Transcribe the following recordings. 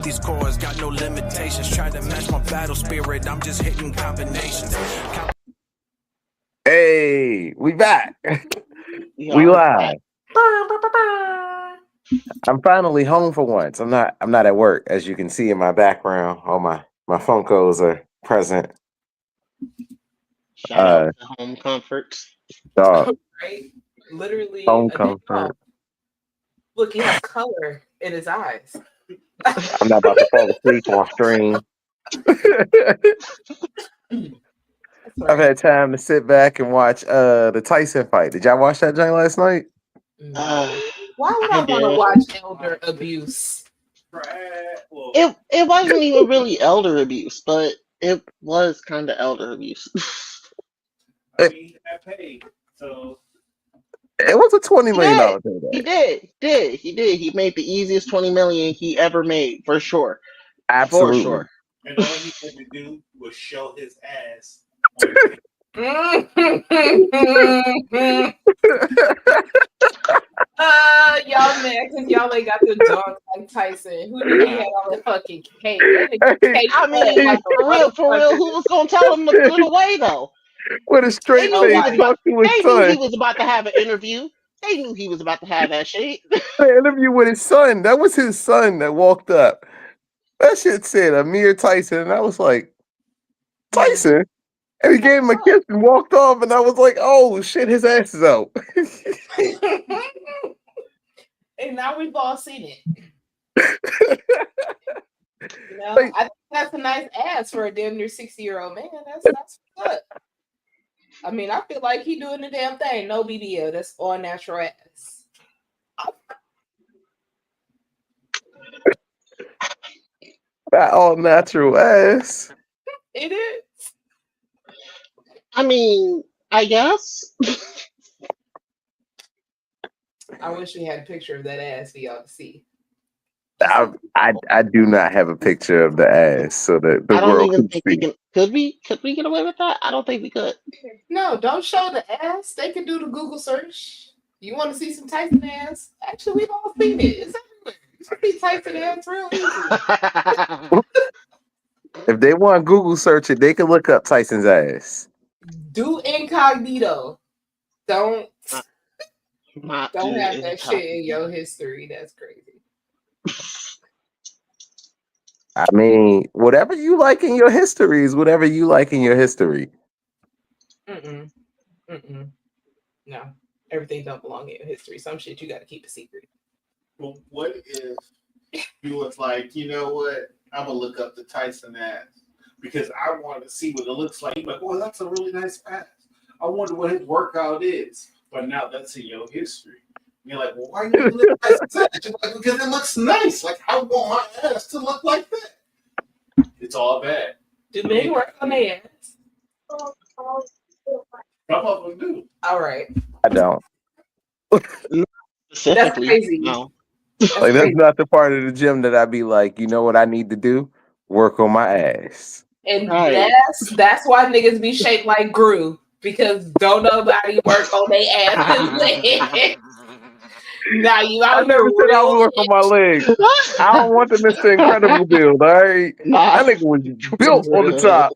These chords got no limitations. Try to match my battle spirit. I'm just hitting combinations. Hey, we back. We We are live. back. I'm finally home for once. I'm not at work, as you can see in my background. All my Funkos are present. Shout out to Home Comforts. Dog, Right? Literally home a day off. comfort. Look, he has color in his eyes. I'm not about to fall asleep on stream. That's I've right. had time to sit back and watch the Tyson fight. Did y'all watch that joint last night? No. Why would I I want to did. watch elder abuse? It wasn't even really elder abuse, but it was kind of elder abuse. It was a $20 He million did. payday. He did. He made the easiest 20 million he ever made, for sure. For Absolutely. sure. And all he had to do was show his ass. Y'all mad because y'all ain't got the dog like Tyson. Who knew he had all that fucking cake? That nigga cake I mean, like a for real, who was gonna tell him to put it away though? With a straight face, talk to his They knew he son. was about to have an interview. They knew he was about to have that shit. The interview with his son. That was his son that walked up. That shit said Amir Tyson, and I was like, Tyson? And he gave him a kiss and walked off, and I was like, oh shit, his ass is out. And now we've all seen it. You know, I think that's a nice ass for a damn near 60-year-old man. That's good. I mean, I feel like he doing the damn thing. No BBL. That's all natural ass. That all natural ass. It is. I mean, I guess. I wish we had a picture of that ass for y'all to see. I do not have a picture of the ass so that the I don't world even can think we see. can. Could we get away with that? I don't think we could. No, don't show the ass. They can do the Google search. You want to see some Tyson ass? Actually, we've all seen it. It's everywhere. You can see Tyson ass real easy. If they want Google search it, they can look up Tyson's ass. Do incognito. Don't have that shit in your history. That's crazy. I mean, whatever you like in your history is whatever you like in your history. No, everything don't belong in your history. Some shit you got to keep a secret. Well, what if you was like, you know what? I'm gonna look up the Tyson ass because I want to see what it looks like. Like, oh, that's a really nice ass. I wonder what his workout is. But now that's in your history. You're like, well, why you look at Tyson's ass? You're like, because it looks nice. Like, I want my ass to look like that. It's all bad. Do men work on their ass? Some of them do. All right. I don't. That's crazy. No. That's not the part of the gym that I'd be like, you know what I need to do? Work on my ass. And that's why niggas be shaped like Gru, because don't nobody work on their asses. Now you out I never said I would work on my legs. I don't want the Mr. Incredible build, all right? That nigga was built on the top.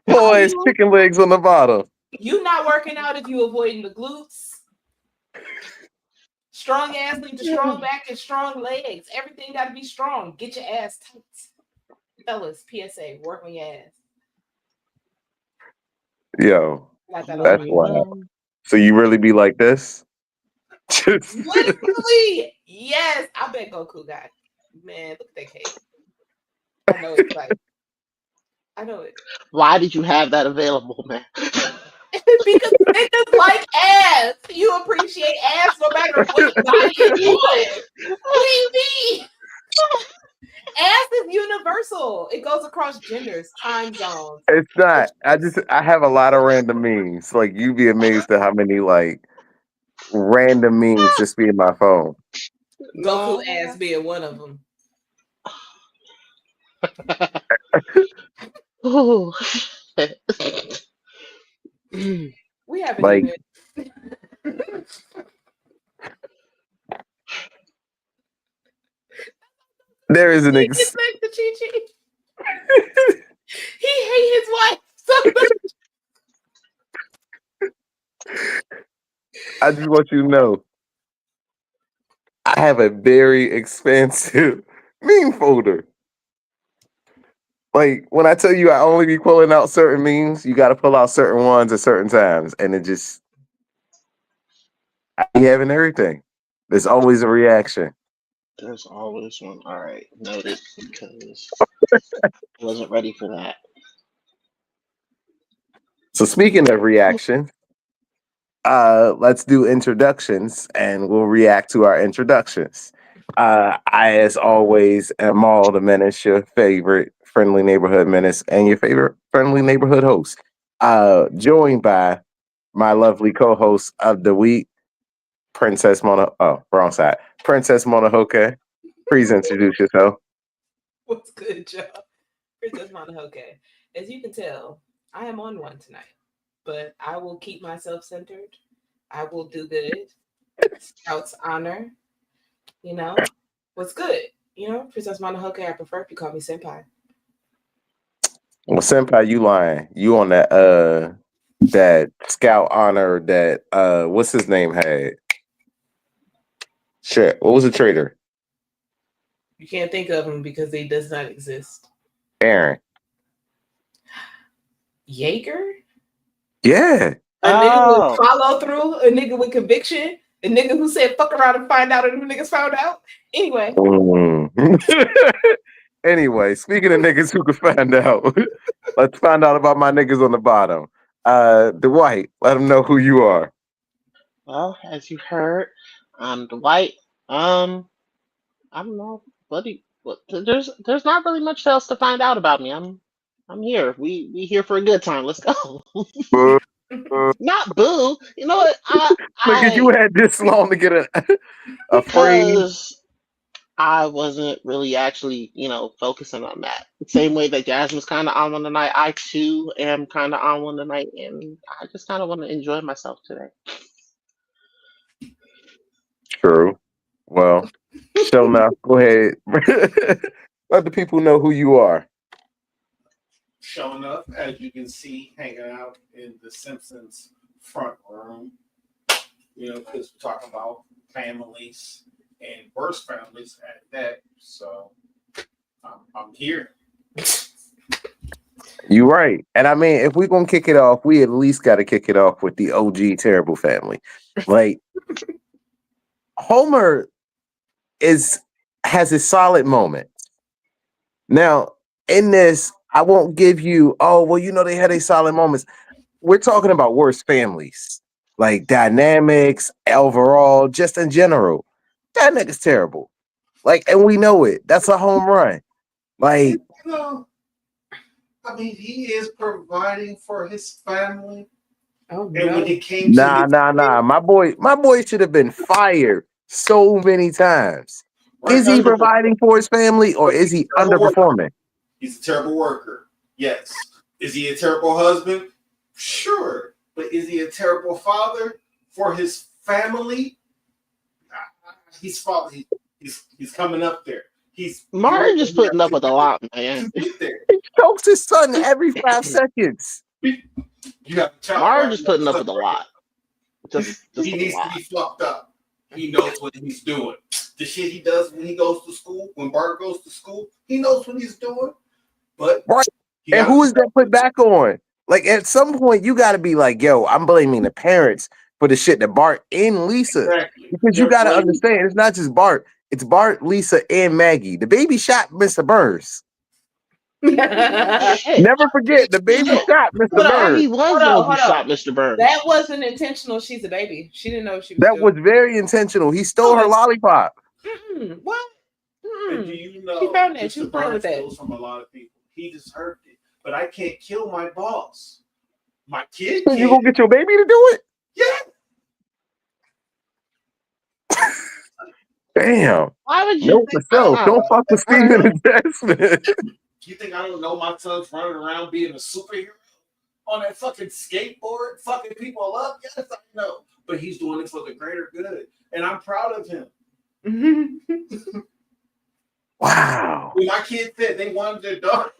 Whole ass chicken legs on the bottom. You not working out if you avoiding the glutes. Strong ass leads to strong back and strong legs. Everything got to be strong. Get your ass tight. Fellas, PSA, work on your ass. Yo, that's wild. So you really be like this? Literally, yes. I bet Goku got, man, look at that cake. I know it's like, I know it. Why did you have that available, man? Because niggas like ass. You appreciate ass no matter what body is doing. What do you mean? Ass is universal. It goes across genders, time zones. It's not. I have a lot of random memes. Like, you'd be amazed at how many like random memes just be in my phone. Goku ass being one of them. Oh. We haven't like, even. There is an He gets back to Chi Chi. He hate his wife so much. I just want you to know, I have a very expansive meme folder. Like when I tell you I only be pulling out certain memes, you got to pull out certain ones at certain times, and it just I be having everything. There's always a reaction. There's always one. All right, noted because I wasn't ready for that. So speaking of reaction, let's do introductions, and we'll react to our introductions. I, as always, am all the menace, your favorite friendly neighborhood menace, and your favorite friendly neighborhood host. Joined by my lovely co-host of the week, Princess Mona. Oh, wrong side. Princess Monohoke. Please introduce yourself. What's good, y'all? Princess Monohoke. As you can tell, I am on one tonight, but I will keep myself centered. I will do good. Scout's honor. You know, what's good? You know, Princess Monohoke, I prefer if you call me senpai. Well, senpai, you lying. You on that scout honor that what's his name had? Shit. What was the traitor? You can't think of him because he does not exist. Aaron. Jaeger? Yeah. A nigga Oh. with follow through, a nigga with conviction, a nigga who said fuck around and find out, and them niggas found out. Anyway. Anyway, speaking of niggas who could find out, let's find out about my niggas on the bottom. Dwight, let them know who you are. Well, as you heard, I'm Dwight. I don't know, buddy. What, there's not really much else to find out about me. I'm here. We here for a good time. Let's go. Boo. Not boo. You know what? Nigga, you had this long to get a phrase. Because I wasn't really actually, focusing on that. Same way that Jasmine's kind of on one tonight, I too am kind of on one tonight, and I just kind of want to enjoy myself today. True. Well, show now. Go ahead. Let the people know who you are. Showing up, as you can see, hanging out in the Simpsons front room. Because we're talking about families and worse families at that. So I'm here. You right. And I mean, if we're gonna kick it off, we at least gotta kick it off with the OG terrible family. Like Homer has his solid moments. Now, in this, I won't give you, oh, well, they had a solid moments. We're talking about worse families, like dynamics, overall, just in general. That nigga's terrible. Like, and we know it. That's a home run. Like, I mean, he is providing for his family. Oh, and no. when it came nah. to My boy should have been fired so many times. Is he providing for his family or is he underperforming? He's a terrible worker. Yes. Is he a terrible husband? Sure. But is he a terrible father for his family? He's coming up there. Martin just putting up with a lot, man. He chokes his son every 5 seconds. You have a child. Martin just putting up with a lot. Just he needs to be fucked up. He knows what he's doing. The shit he does when he goes to school, when Bart goes to school, he knows what he's doing. But right. And who is that put back on? Like at some point, you got to be like, yo, I'm blaming the parents for the shit that Bart and Lisa. Exactly. Because you got to understand, it's not just Bart. It's Bart, Lisa, and Maggie. The baby shot Mr. Burns. Never forget, the baby shot Mr. Burns. Maggie was the one who shot Mr. Burns. That wasn't intentional. She's a baby. She didn't know what she was doing. That was very intentional. He stole her lollipop. What? And do you know she found that. She was Mr. playing with Burns that. steals from a lot of people. He deserved it. But I can't kill my boss. My kid can. You gonna get your baby to do it? Yeah. Damn. Why would you? Don't fuck with Steven and Jasmine. You think I don't know my son's running around being a superhero on that fucking skateboard, fucking people up? Yes, I know. But he's doing it for the greater good. And I'm proud of him. Wow. When my kids said they wanted their dog,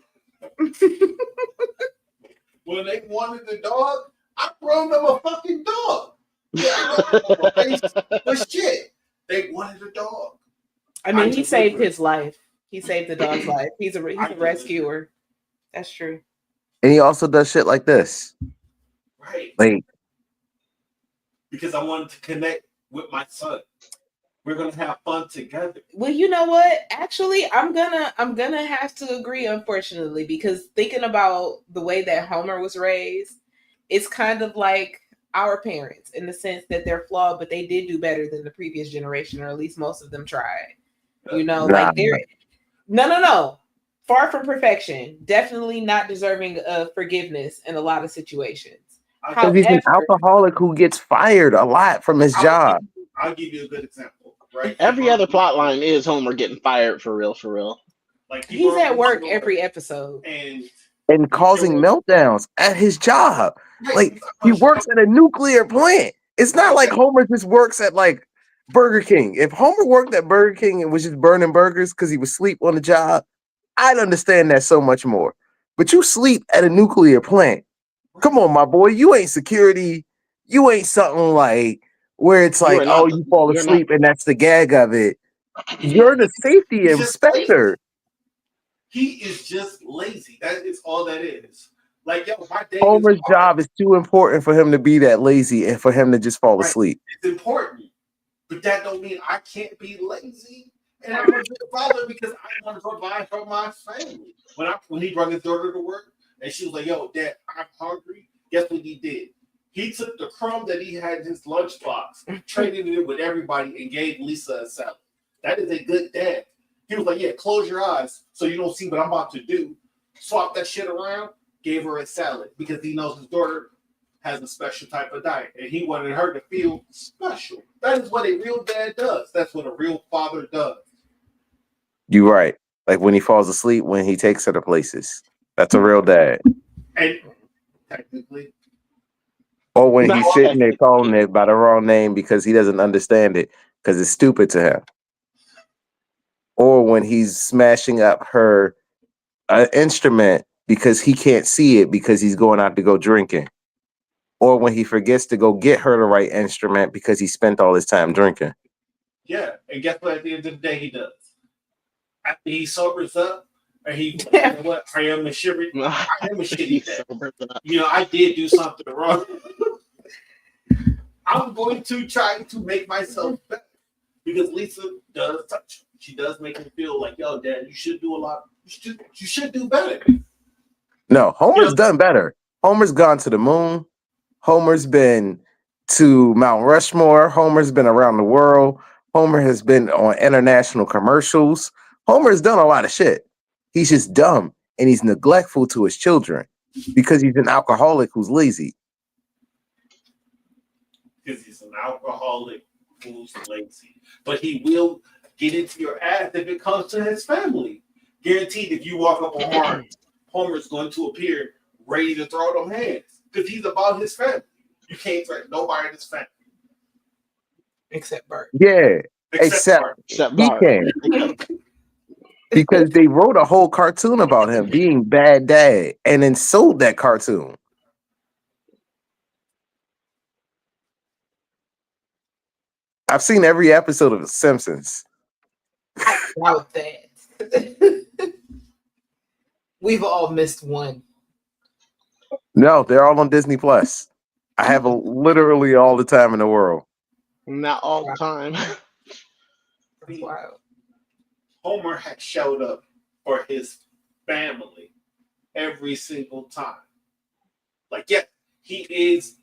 when they wanted the dog, I brought them a fucking dog. Yeah, but shit, they wanted a dog. I mean, he saved his life. He saved the dog's life. He's a rescuer. That's true. And he also does shit like this. Right. Like, because I wanted to connect with my son. We're gonna have fun together. Well, you know what? Actually, I'm gonna have to agree, unfortunately, because thinking about the way that Homer was raised, it's kind of like our parents in the sense that they're flawed, but they did do better than the previous generation, or at least most of them tried. You know, like they're no. Far from perfection. Definitely not deserving of forgiveness in a lot of situations. Because he's an alcoholic who gets fired a lot from his job. I'll give you a good example. Right? Every other plot line is Homer getting fired for real. Like he's at work every episode and causing meltdowns at his job. Like he works at a nuclear plant. It's not like Homer just works at like Burger King. If Homer worked at Burger King and was just burning burgers because he was asleep on the job, I'd understand that so much more. But you sleep at a nuclear plant. Come on, my boy. You ain't security. You ain't something like where it's like, oh, you fall asleep and that's the gag of it. You're the safety inspector. He is just lazy. That is all that is. Like, yo, my day Homer's job is too important for him to be that lazy and for him to just fall asleep. It's important. But that don't mean I can't be lazy. And I'm a good father because I want to provide for my family. When he brought his daughter to work and she was like, yo, Dad, I'm hungry. Guess what he did? He took the crumb that he had in his lunchbox, traded it with everybody, and gave Lisa a salad. That is a good dad. He was like, yeah, close your eyes so you don't see what I'm about to do. Swap that shit around, gave her a salad because he knows his daughter has a special type of diet, and he wanted her to feel special. That is what a real dad does. That's what a real father does. You're right. Like when he falls asleep, when he takes her to places. That's a real dad. And technically. Or when he's sitting there calling it by the wrong name because he doesn't understand it because it's stupid to him. Or when he's smashing up her instrument because he can't see it because he's going out to go drinking. Or when he forgets to go get her the right instrument because he spent all his time drinking. Yeah, and guess what? At the end of the day, he does. After he sobers up, and he, you know what? I am a shitty dad. You know, I did do something wrong. I'm going to try to make myself better because Lisa does touch him. She does make him feel like, yo, Dad, you should do a lot. You should do better. No, Homer's done better. Homer's gone to the moon. Homer's been to Mount Rushmore. Homer's been around the world. Homer has been on international commercials. Homer's done a lot of shit. He's just dumb and he's neglectful to his children because he's an alcoholic who's lazy. Because he's an alcoholic who's lazy. But he will get into your ass if it comes to his family. Guaranteed, if you walk up on Homer, Homer's going to appear ready to throw them hands because he's about his family. You can't threaten nobody in his family. Except Bart. Yeah, except he can. Because they wrote a whole cartoon about him being bad dad and then sold that cartoon. I've seen every episode of The Simpsons. I doubt that. We've all missed one. No, they're all on Disney Plus. I have literally all the time in the world. Not all the time. Wow. Homer had showed up for his family every single time. Like, yeah, he is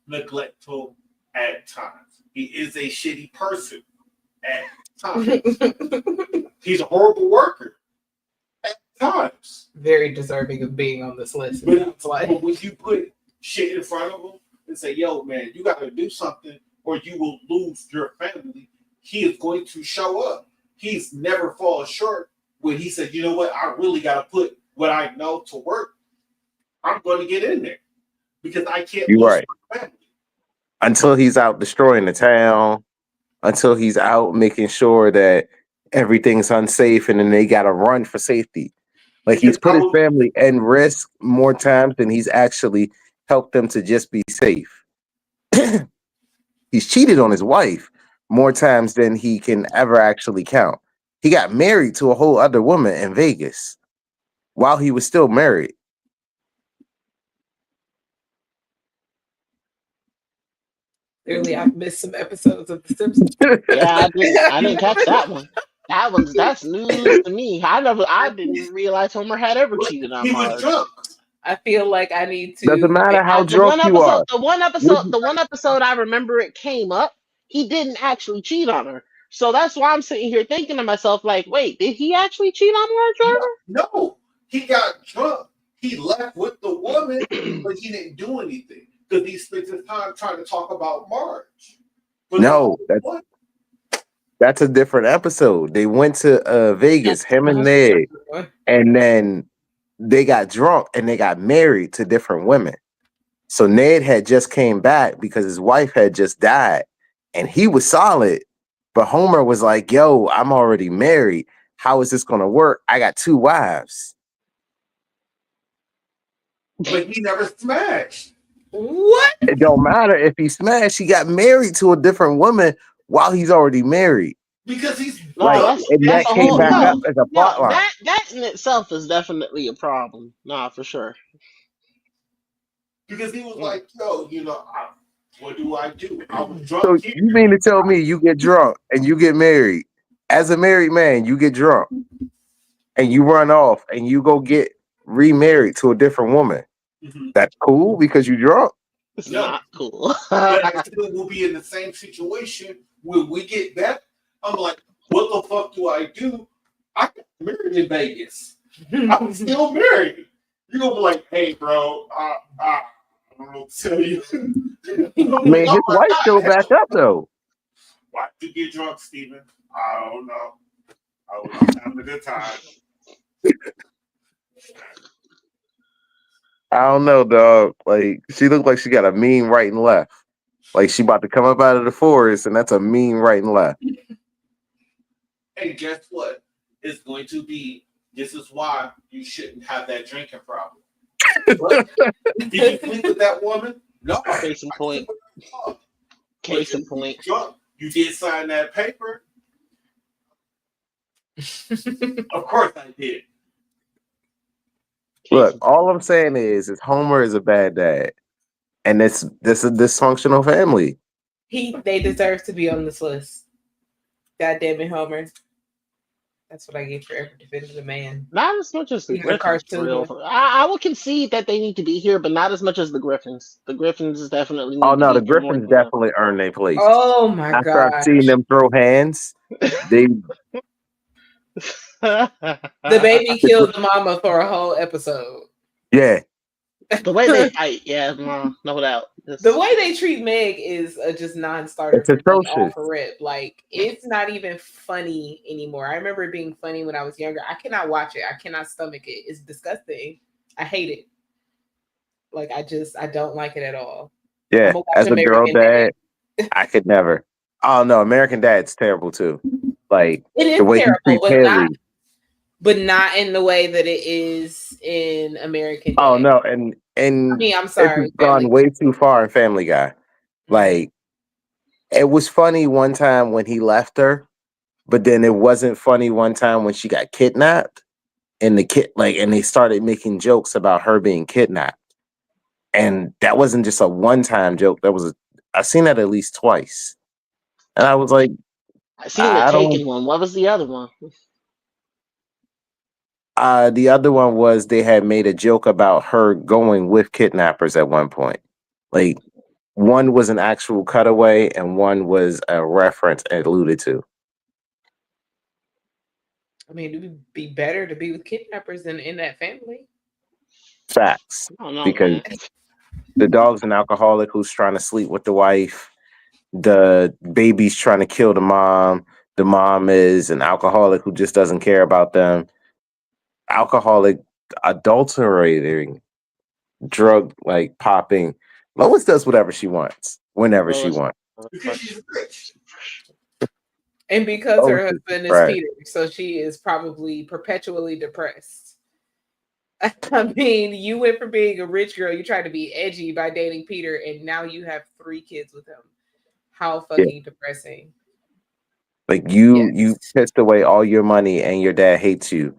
neglectful at times. He is a shitty person at times. He's a horrible worker at times. Very deserving of being on this list. But when you put shit in front of him and say, yo, man, you got to do something or you will lose your family, he is going to show up. He's never fallen short when he said, you know what, I really got to put what I know to work. I'm going to get in there because I can't lose my family. Until he's out destroying the town, until he's out making sure that everything's unsafe, and then they got to run for safety. Like he's Because put his family in risk more times than he's actually helped them to just be safe. He's cheated on his wife more times than he can ever actually count. He got married to a whole other woman in Vegas while he was still married. Clearly, I've missed some episodes of The Simpsons. Yeah, I didn't catch that one. That's news to me. I didn't even realize Homer had ever cheated on he was Marge. drunk. I feel like I need to. Doesn't matter how The drunk you are. the one episode I remember it came up. He didn't actually cheat on her, so that's why I'm sitting here thinking to myself, like, wait, did he actually cheat on Marge? No, he got drunk. He left with the woman, but he didn't do anything because he spent his time trying to talk about Marge. But No, that's a different episode. They went to Vegas, him and Ned, and then they got drunk and they got married to different women. So Ned had just came back because his wife had just died, and he was solid. But Homer was like, "Yo, I'm already married. How is this gonna work? I got 2 wives." But he never smashed. What? It don't matter if he smashed. He got married to a different woman while he's already married. Because he's Like, and that came back up as a plot line. That in itself is definitely a problem. Nah, for sure. Because he was like, yo, what do I do? I was drunk. So you mean to tell me you get drunk and you get married? As a married man, you get drunk and you run off and you go get remarried to a different woman. Mm-hmm. That's cool because you drunk? It's not cool. But I still will be in the same situation when we get back. I'm like, what the fuck do I do? I got married in Vegas. I'm still married. You're going to be like, hey, bro, I don't know what to tell you. Man, his wife still back up, though. Why'd you get drunk, Steven? I don't know. I was having a good time. I don't know, dog. Like, she looked like she got a mean right and left. Like, she about to come up out of the forest, and that's a mean right and left. Hey, guess what? It's going to be, this is why you shouldn't have that drinking problem. Did you sleep with that woman? No. Case in point. Case in point. You did sign that paper? Of course I did. Look, all I'm saying is Homer is a bad dad. And this is a dysfunctional family. They deserve to be on this list. God damn it, Homer. That's what I get for ever defending the man. Not as much as the Griffins. I will concede that they need to be here, but not as much as the Griffins. The Griffins is definitely. Oh no, the Griffins definitely earn their place. Oh my god! After I've seen them throw hands, they. The baby killed the mama for a whole episode. Yeah. The way they fight, yeah, no doubt. The way they treat Meg is just non-starter. It's atrocious. For rip. Like, it's not even funny anymore. I remember it being funny when I was younger. I cannot watch it. I cannot stomach it. It's disgusting. I hate it. Like, I don't like it at all. Yeah, as a girl dad, I could never. Oh no, American Dad's terrible too. Like, it is the way terrible, but not in the way that it is in American Dad. Oh no, and I mean, I'm sorry, it's gone way too far in Family Guy. Like, it was funny one time when he left her, but then it wasn't funny one time when she got kidnapped, and and they started making jokes about her being kidnapped, and that wasn't just a one-time joke. I've seen that at least twice, and I was like, I seen the Taken one. What was the other one? The other one was they had made a joke about her going with kidnappers at one point. Like, one was an actual cutaway and one was a reference alluded to. I mean, it would be better to be with kidnappers than in that family. Facts. Because the dog's an alcoholic who's trying to sleep with the wife. The baby's trying to kill the mom. The mom is an alcoholic who just doesn't care about them. Alcoholic adulterating, drug like popping. Lois does whatever she wants, whenever she wants. Because she's rich. And because her Lois is husband is trash. Peter, so she is probably perpetually depressed. I mean, you went from being a rich girl, you tried to be edgy by dating Peter, and now you have 3 kids with him. How Yeah. fucking depressing. Like you Yes. pissed away all your money and your dad hates you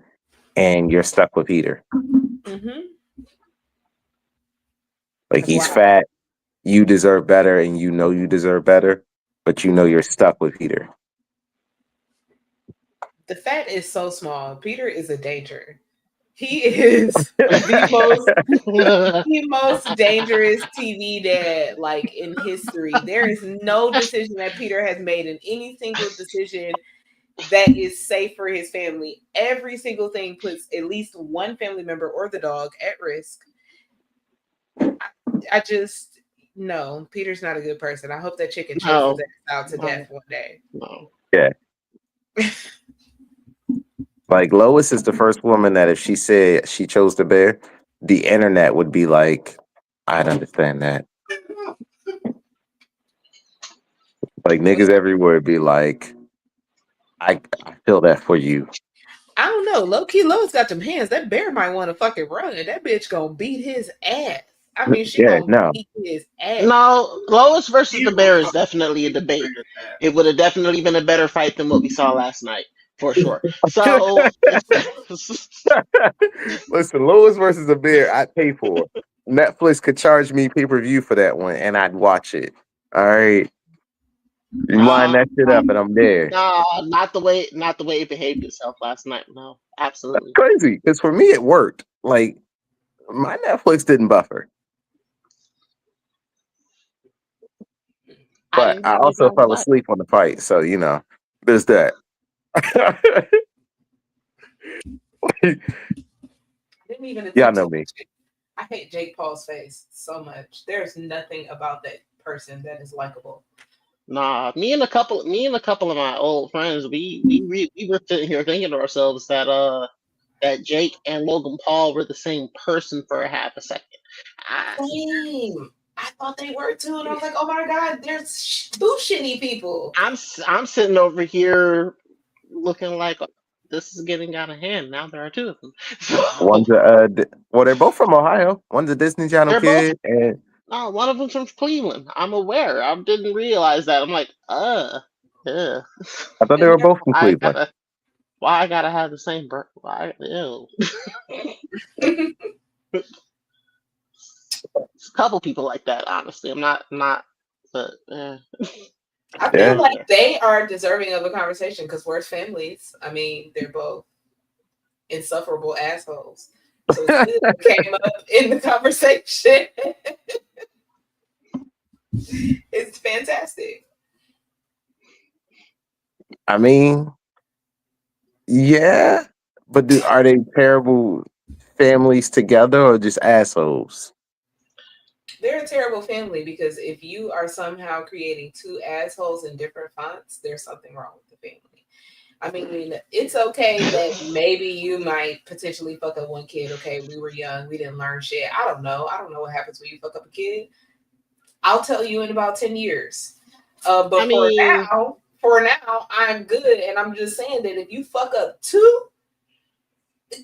and you're stuck with Peter. Mm-hmm. Like That's he's wild. fat, you deserve better and you know you deserve better, but you know you're stuck with Peter. The fat is so small. Peter is a danger. He is the most dangerous TV dad like in history. There is no decision that Peter has made in any single decision that is safe for his family. Every single thing puts at least one family member or the dog at risk. I just no, Peter's not a good person. I hope that chicken chokes his No, ass out to no, death one day. no. Yeah. Like Lois is the first woman that if she said she chose the bear, the internet would be like, I'd understand that. Like What's niggas everywhere would be like, I feel that for you. I don't know. Low key, Lois got them hands. That bear might want to fucking run. That bitch gonna beat his ass. I mean, she Yeah, gonna no. beat his ass. No, Lois versus the Peter will Bear is come definitely a and debate. bring his ass. It would have definitely been a better fight than what we saw last night, for sure. So, Listen, Lois versus a bear, I'd pay for. Netflix could charge me pay-per-view for that one and I'd watch it. All right. You line nah, that shit up and I'm there. nah, not the way it behaved itself last night. No, absolutely. Crazy. Because for me it worked. Like my Netflix didn't buffer. I But didn't I have any also problems fell either. asleep on the fight. So, there's that. Didn't even Y'all attempt to know me. watch it. I hate Jake Paul's face so much. There's nothing about that person that is likable. Nah, me and a couple of my old friends, we were sitting here thinking to ourselves that Jake and Logan Paul were the same person for a half a second. I, Same. I thought they were too, and I was like, oh my god, there's two shitty people. I'm sitting over here looking like this is getting out of hand. Now there are two of them. One's So well, they're both from Ohio. One's a Disney Channel they're both kid, and no, one of them's from Cleveland. I'm aware. I didn't realize that. I'm like, yeah. I thought they And were they're both from I Cleveland. gotta why I gotta have the same birth? Why? Ew. It's a couple people like that. Honestly, I'm not, but I feel Yeah. like they are deserving of a conversation because we're families. I mean, they're both insufferable assholes. So it's good they came up in the conversation. It's fantastic. I mean, yeah, but are they terrible families together or just assholes? They're a terrible family because if you are somehow creating two assholes in different fonts, there's something wrong with the family. I mean, it's okay that maybe you might potentially fuck up one kid. Okay, we were young, we didn't learn shit. I don't know. I don't know what happens when you fuck up a kid. I'll tell you in about 10 years. I But mean, for now, I'm good. And I'm just saying that if you fuck up two,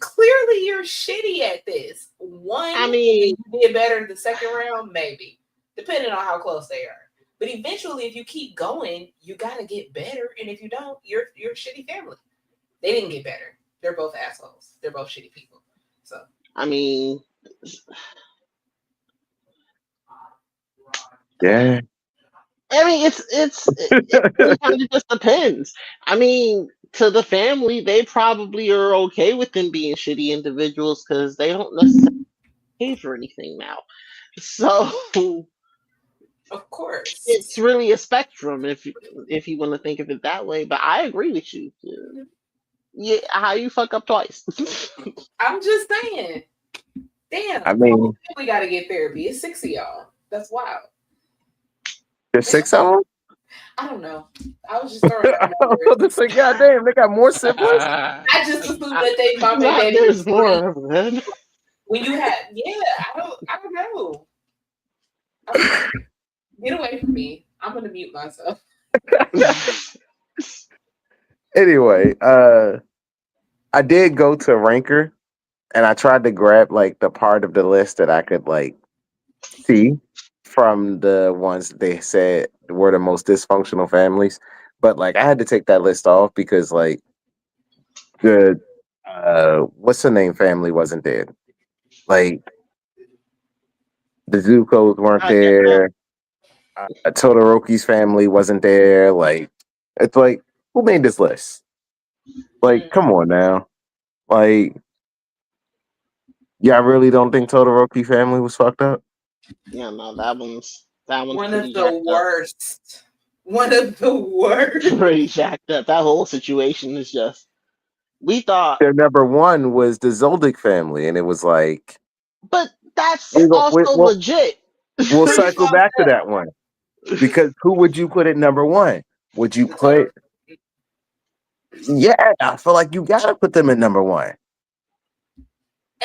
clearly you're shitty at this. One, I and mean, then you did better the second round, maybe, depending on how close they are. But eventually, if you keep going, you gotta get better. And if you don't, you're a shitty family. They didn't get better. They're both assholes. They're both shitty people. So I mean, Yeah. it really kind of just depends. I mean, to the family, they probably are okay with them being shitty individuals because they don't necessarily pay for anything now. So of course. it's really a spectrum if you want to think of it that way. But I agree with you. Yeah, how you fuck up twice? I'm just saying. Damn, I the whole mean, family gotta get therapy. It's 6 of y'all. That's wild. there's 6 of them. I don't know. I was just throwing I out was numbers. about to say, goddamn, they got more siblings. I just assumed that they mom and Not daddy was there's free. more of them. When you had, yeah, I don't know. I don't know. Get away from me. I'm gonna mute myself. Anyway, I did go to Ranker and I tried to grab like the part of the list that I could like see from the ones that they said were the most dysfunctional families. But like I had to take that list off because like the what's the name family wasn't there. Like the Zuko's weren't I get that. there. Todoroki's family wasn't there. Like it's like who made this list? Like come on now. Like yeah, I really don't think Todoroki family was fucked up. Yeah, no, that one's One of pretty the jacked up. worst. One of the worst. Pretty jacked up. That whole situation is just. We thought, Their number one was the Zoldyck family, and it was like but that's also we'll legit. we'll Pretty cycle fucked back to up. that one because who would you put at number one? Would you The put? total- Yeah, I feel like you gotta put them at number one.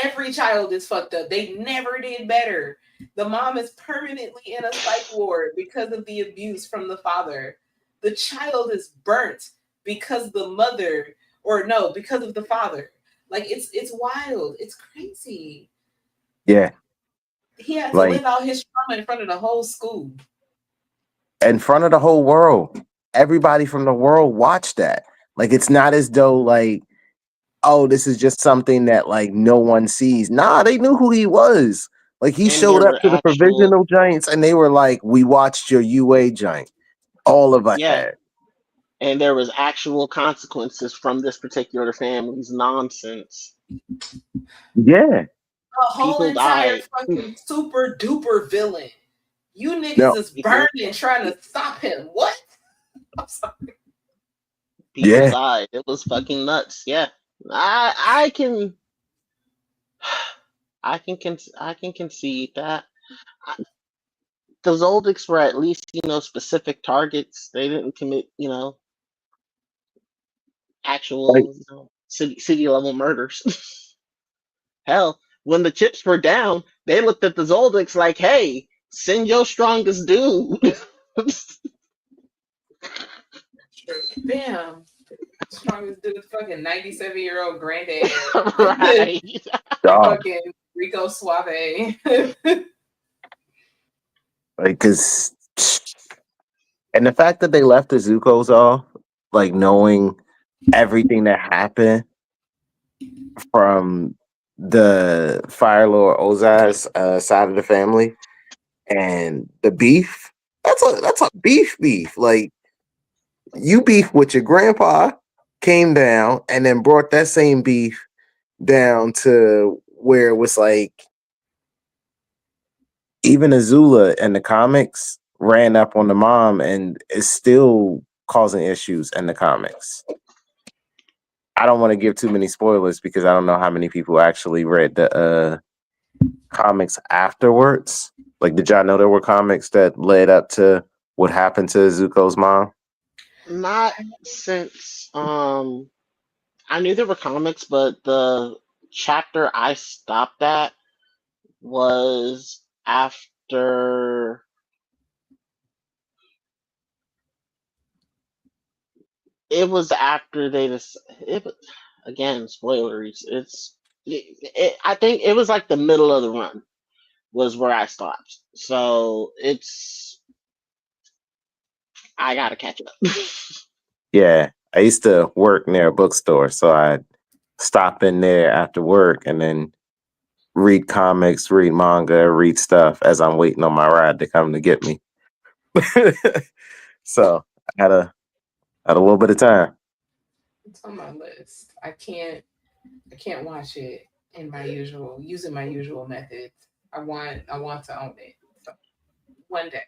Every child is fucked up. They never did better. The mom is permanently in a psych ward because of the abuse from the father. The child is burnt because the mother, or no, because of the father. Like it's wild. It's crazy. Yeah, He had to like live out his trauma in front of the whole school. in front of the whole world. Everybody from the world watched that. Like it's not as though like, oh, this is just something that like no one sees. Nah, they knew who he was. Like he And showed there up were to the actual, provisional giants and they were like, we watched your UA giant. All of us yeah, had. and there was actual consequences from this particular family's nonsense. Yeah. A whole People entire died. fucking super duper villain. You niggas No. is People, burning trying to stop him. What? I'm sorry. people Yeah. died. It was fucking nuts. Yeah, I can, I can concede that. The Zoldycks were at least, specific targets. They didn't commit, Like actual, city level murders. Hell, when the chips were down, they looked at the Zoldycks like, "Hey, send your strongest dude." Damn. Strongest dude, fucking 97-year-old granddad. Right. dog. Fucking Rico Suave. Like cause and the fact that they left the Zuko's off, like knowing everything that happened from the Fire Lord Ozai's side of the family and the beef. That's a beef. Like you beef with your grandpa, came down and then brought that same beef down to where it was like even Azula in the comics ran up on the mom and is still causing issues in the comics. I don't want to give too many spoilers because I don't know how many people actually read the comics afterwards. Like, did y'all know there were comics that led up to what happened to Zuko's mom? Not since I knew there were comics, but the chapter I stopped at was after it was after they just again spoilers. I think it was like the middle of the run was where I stopped. So I gotta catch up. Yeah, I used to work near a bookstore, so I'd stop in there after work and then read comics, read manga, read stuff as I'm waiting on my ride to come to get me. So I had a little bit of time. It's on my list. I can't watch it using my usual methods. I want to own it. So one day.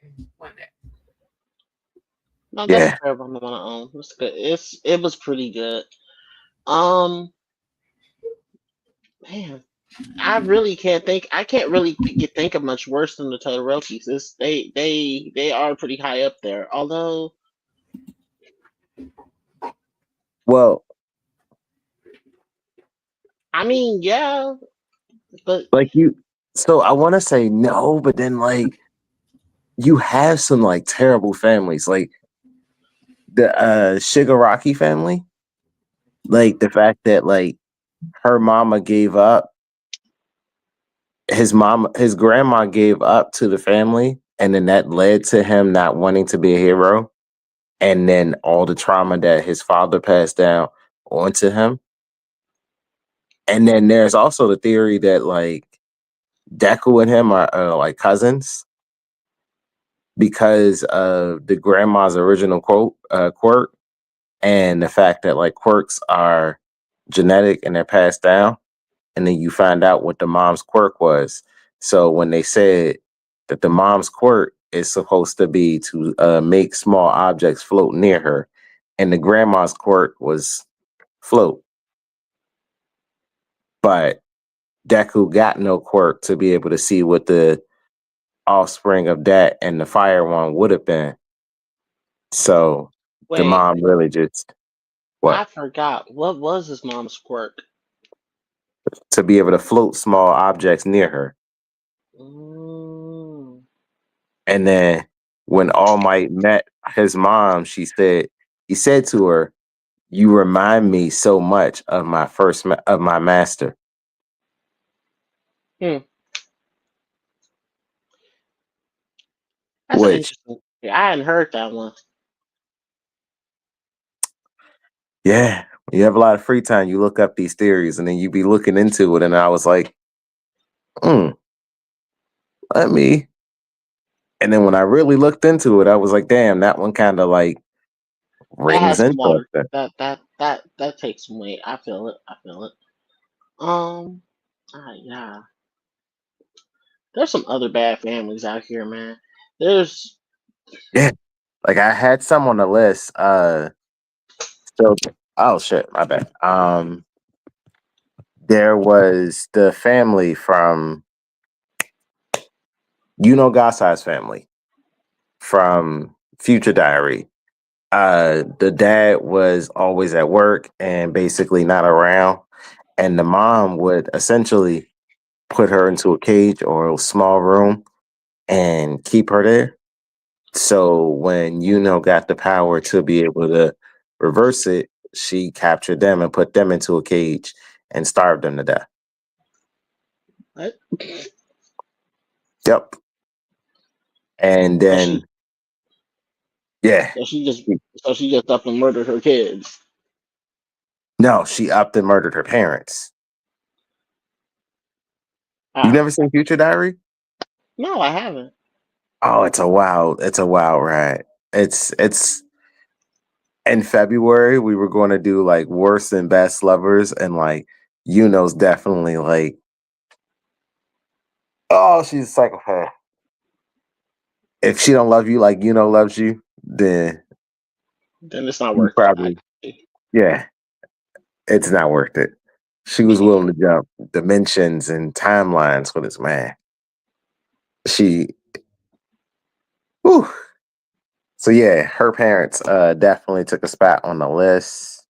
No, that's Yeah. a fair one to want to own. It's good. It was pretty good. Um, man, I really can't think. I can't really think of much worse than the Todorokis. They are pretty high up there. Although, Well, I mean, yeah, but like so I want to say no, but then like you have some like terrible families, like the Shigaraki family. Like the fact that like her mama gave up, his grandma gave up to the family, and then that led to him not wanting to be a hero, and then all the trauma that his father passed down onto him. And then there's also the theory that like Deku and him are like cousins because of the grandma's original quirk, and the fact that like quirks are genetic and they're passed down, and then you find out what the mom's quirk was. So when they said that the mom's quirk is supposed to be to make small objects float near her, and the grandma's quirk was float, but Deku got no quirk to be able to see what the offspring of that and the fire one would have been. So the Wait, mom really just I what forgot. What was his mom's quirk? to be able to float small objects near her. Mm. And then when All Might met his mom, he said to her, "You remind me so much of of my master." Hmm. That's an Which, interesting. Yeah, I hadn't heard that one. yeah, you have a lot of free time. You look up these theories, and then you be looking into it. And I was like, hmm, let me. And then when I really looked into it, I was like, damn, that one kind of like That rings has some water. interesting. That takes some weight. I feel it. I feel it. Um. Yeah. There's some other bad families out here, man. There's. Yeah, like I had some on the list. So oh shit, my bad. There was the family from Gasai's family from Future Diary. The dad was always at work and basically not around, and the mom would essentially put her into a cage or a small room and keep her there. So when got the power to be able to reverse it, she captured them and put them into a cage and starved them to death. What? Yep. And So she. then yeah, So she just. So she just up and murdered her kids. no, she upped and murdered her parents. You've Ah. never seen Future Diary? No, I haven't. Oh, it's a wild ride. It's in February we were going to do like worst and best lovers, and like definitely like, oh, she's a psychopath. If she don't love you like loves you, then Then it's not you worth it. probably, yeah, it's not worth it. She was willing to jump dimensions and timelines with this man. She, whew. So yeah, her parents definitely took a spot on the list.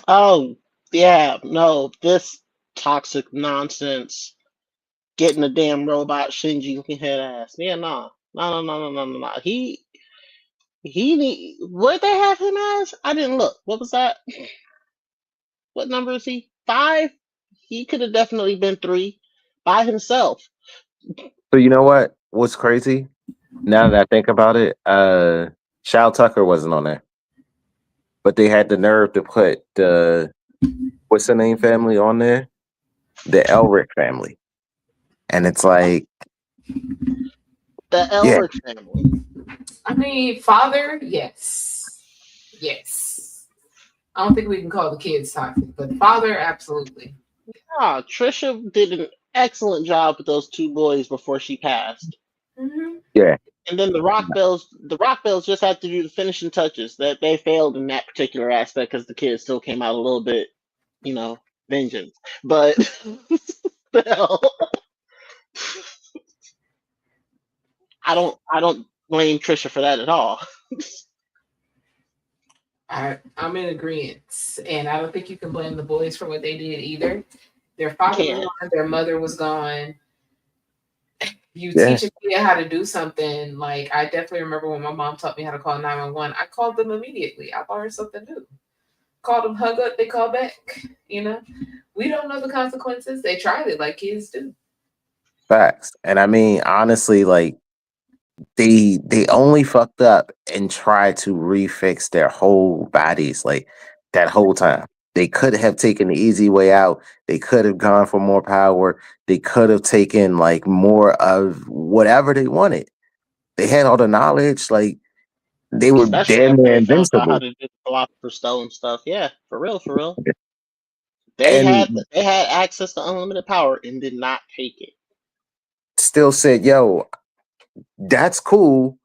Oh, yeah, no, this toxic nonsense, getting a damn robot Shinji looking head ass. Yeah, no. No, no, no, no, no, no, no. He need, what they have him as? I didn't look. What was that? What number is he? 5? He could have definitely been 3 by himself. So you know what? What's crazy? Now that I think about it, Shao Tucker wasn't on there, but they had the nerve to put the what's the name family on there, the Elric family, and it's like, The yeah, Elric family. I mean, father, yes. Yes. I don't think we can call the kids toxic, but father, absolutely. Ah, Trisha did an excellent job with those 2 boys before she passed. Mm-hmm. yeah, And then the Rock Bells just had to do the finishing touches. That they failed in that particular aspect because the kids still came out a little bit, vengeance. But the hell, I don't blame Trisha for that at all. I'm in agreement. And I don't think you can blame the boys for what they did either. Their You father was can't. gone, their mother was gone. You Yeah. teach a kid how to do something. Like I definitely remember when my mom taught me how to call 911. I called them immediately. I learned something new. Called them, hug up, they call back. You know, we don't know the consequences. They tried it like kids do. Facts. And I mean, honestly, like they only fucked up and tried to refix their whole bodies like that whole time. They could have taken the easy way out. They could have gone for more power. They could have taken like more of whatever they wanted. They had all the knowledge, like they were Especially damn after near they found out how invincible. to do the philosopher's stone stuff. Yeah, for real, for real. And They had access to unlimited power and did not take it. still said, yo, that's cool.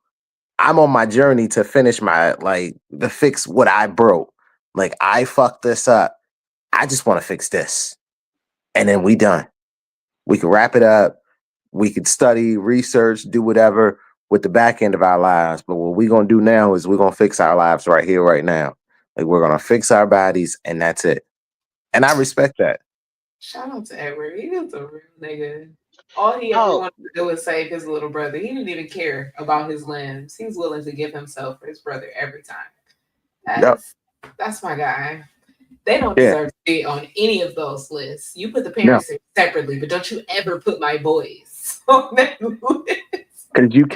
I'm on my journey to finish my like to fix what I broke. Like I fucked this up. I just want to fix this. And then we done. We could wrap it up. We could study, research, do whatever with the back end of our lives. But what we're gonna do now is we're gonna fix our lives right here, right now. Like we're gonna fix our bodies and that's it. And I respect that. Shout out to Edward. He was a real nigga. All he ever Oh, wanted to do was save his little brother. He didn't even care about his limbs. He was willing to give himself for his brother every time. Yep. That's my guy. They don't Yeah. deserve to be on any of those lists. You put the No. parents separately, but don't you ever put my boys on that list. Because you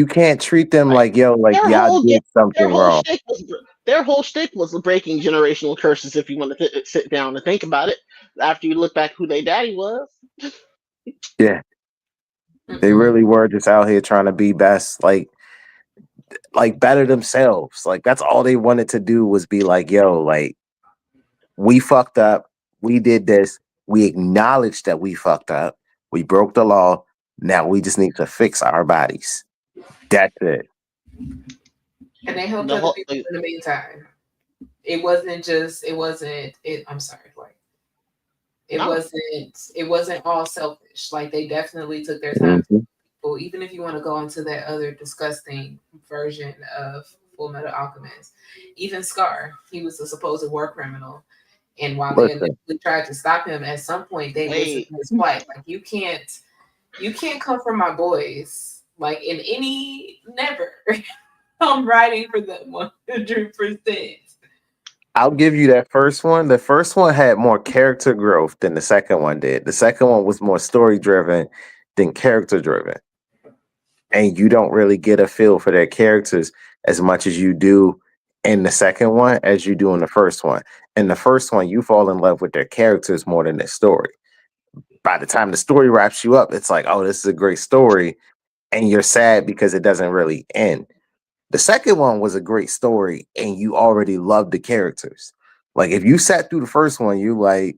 can't treat them like like, yo, like their y'all whole did their something whole wrong. shtick was their whole shtick was breaking generational curses. If you want to sit down and think about it, after you look back who their daddy was, Yeah. They really were just out here trying to be best, like better themselves. Like that's all they wanted to do was be like, yo, like we fucked up. We did this. We acknowledged that we fucked up. We broke the law. Now we just need to fix our bodies. That's it. And they helped the other whole people in the meantime. It wasn't just. It wasn't. It. I'm sorry, like it no, wasn't. It wasn't all selfish. Like they definitely took their time. Mhm. People, even if you want to go into that other disgusting version of Full Metal Alchemist, even Scar, he was a supposed war criminal. And while they Listen, initially tried to stop him, at some point they listened wait, to his plight. Like you can't come for my boys. Like in any, never. I'm riding for them 100%. I'll give you that first one. The first one had more character growth than the second one did. The second one was more story driven than character driven. And you don't really get a feel for their characters as much as you do in the second one as you do in the first one. In the first one, you fall in love with their characters more than their story. By the time the story wraps you up, it's like, oh, this is a great story. And you're sad because it doesn't really end. The second one was a great story and you already loved the characters. Like if you sat through the first one, you like,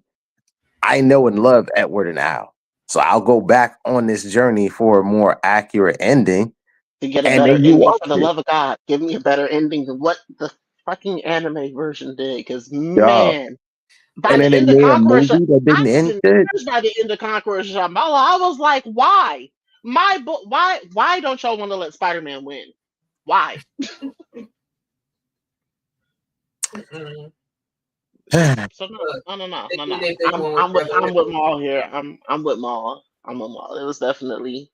I know and love Edward and Al. So I'll go back on this journey for a more accurate ending. to get a And better then you ending, watch for the it. love of God, give me a better ending than what the fucking anime version did. Because Yeah. man, by And then the they end of made a Conqueror, movie that I didn't was end in good. tears by the end of Conqueror Shambhala. I was like, why? Why don't y'all want to let Spider-Man win? Why? Mm-mm. So Look, no. they did a big one with I'm with Brotherhood. Maul here. I'm with Maul. I'm with Maul. It was definitely,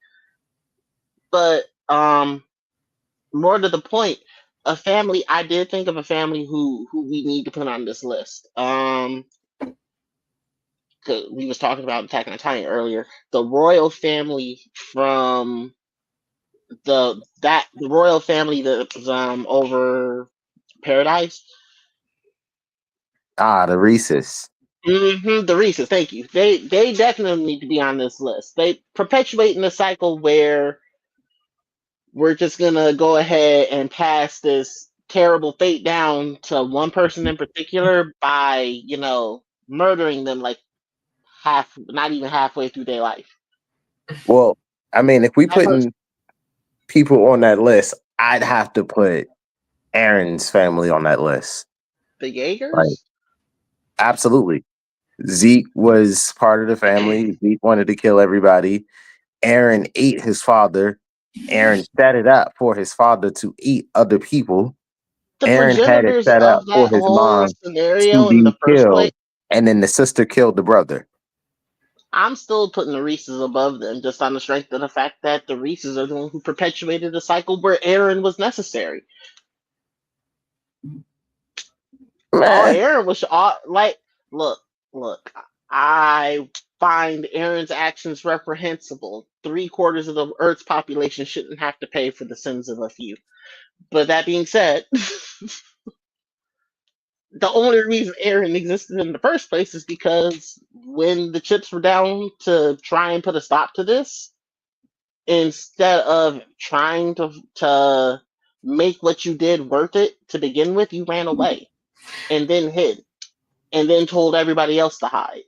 but more to the point, a family. I did think of a family who we need to put on this list. 'Cause we was talking about Attack on Titan earlier. The royal family from the royal family that's over Paradise. The Reese's. The Reese's, thank you. They definitely need to be on this list. They perpetuating the cycle where we're just gonna go ahead and pass this terrible fate down to one person in particular by, murdering them like not even halfway through their life. Well, I mean, if we That person, putting people on that list, I'd have to put Aaron's family on that list. the Like, Jaegers. absolutely. Zeke was part of the family. Zeke wanted to kill everybody. Aaron ate his father. Aaron set it up for his father to eat other people. The Aaron had it progenitors set up of for that his whole mom to scenario in be the first place. killed. And then the sister killed the brother. I'm still putting the Reeses above them, just on the strength of the fact that the Reeses are the one who perpetuated the cycle where Aaron was necessary. All Man, Aaron was look, look. I find Aaron's actions reprehensible. 3/4 of the Earth's population shouldn't have to pay for the sins of a few. But that being said, the only reason Aaron existed in the first place is because when the chips were down to try and put a stop to this, instead of trying to make what you did worth it to begin with, you ran away and then hid and then told everybody else to hide.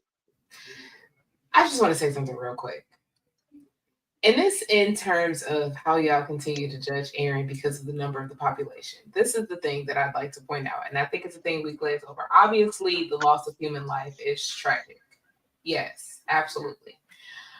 I just want to say something real quick. And this in terms of how y'all continue to judge Aaron because of the number of the population. This is the thing that I'd like to point out. And I think it's a thing we glaze over. Obviously, the loss of human life is tragic. Yes, absolutely.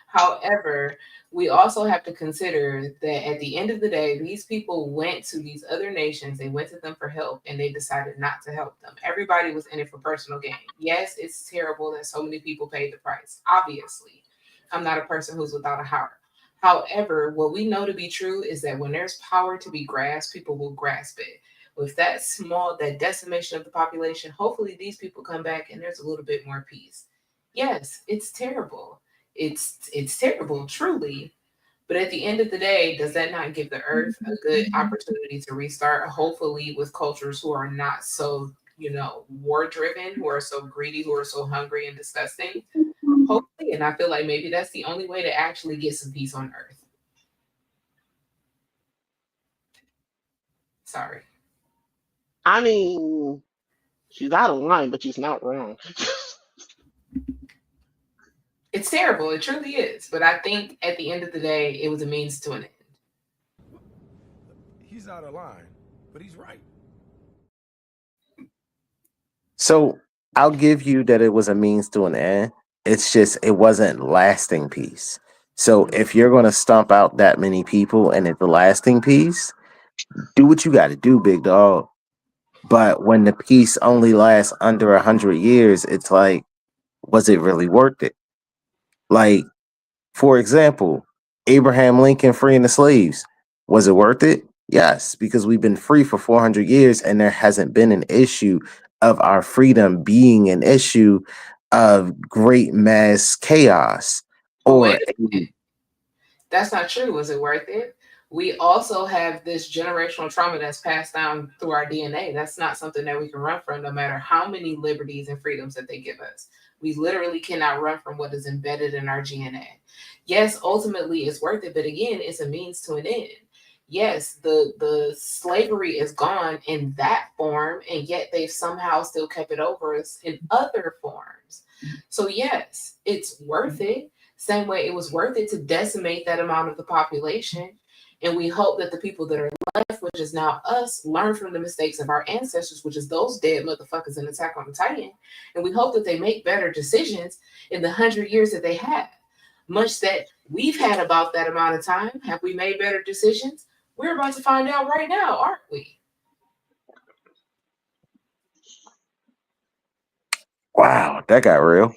However, we also have to consider that at the end of the day, these people went to these other nations, they went to them for help, and they decided not to help them. Everybody was in it for personal gain. Yes, it's terrible that so many people paid the price. Obviously, I'm not a person who's without a heart. However, what we know to be true is that when there's power to be grasped, people will grasp it. With that decimation of the population, hopefully these people come back and there's a little bit more peace. Yes, it's terrible. It's terrible, truly. But at the end of the day, does that not give the earth a good opportunity to restart? Hopefully, with cultures who are not so, war driven, who are so greedy, who are so hungry and disgusting. Hopefully, and I feel like maybe that's the only way to actually get some peace on earth. Sorry. I mean, she's out of line, but she's not wrong. It's terrible. It truly is. But I think at the end of the day, it was a means to an end. He's out of line, but he's right. so I'll give you that it was a means to an end. It's just it wasn't lasting peace. So if you're gonna stomp out that many people and it's a lasting peace, do what you got to do, big dog. But when the peace only lasts under 100 years, it's like, was it really worth it? Like, for example, Abraham Lincoln freeing the slaves. Was it worth it? Yes, because we've been free for 400 years and there hasn't been an issue of our freedom being an issue of great mass chaos But or wait a minute. That's not true. Was it worth it? We also have this generational trauma that's passed down through our DNA. That's not something that we can run from, no matter how many liberties and freedoms that they give us. We literally cannot run from what is embedded in our DNA. Yes, ultimately it's worth it, but again, it's a means to an end. Yes, the slavery is gone in that form, and yet they've somehow still kept it over us in other forms. So yes, it's worth it. Same way it was worth it to decimate that amount of the population. And we hope that the people that are left, which is now us, learn from the mistakes of our ancestors, which is those dead motherfuckers in Attack on the Titan. And we hope that they make better decisions in the 100 years that they have. Much that we've had about that amount of time. Have we made better decisions? We're about to find out right now, aren't we? wow, that got real.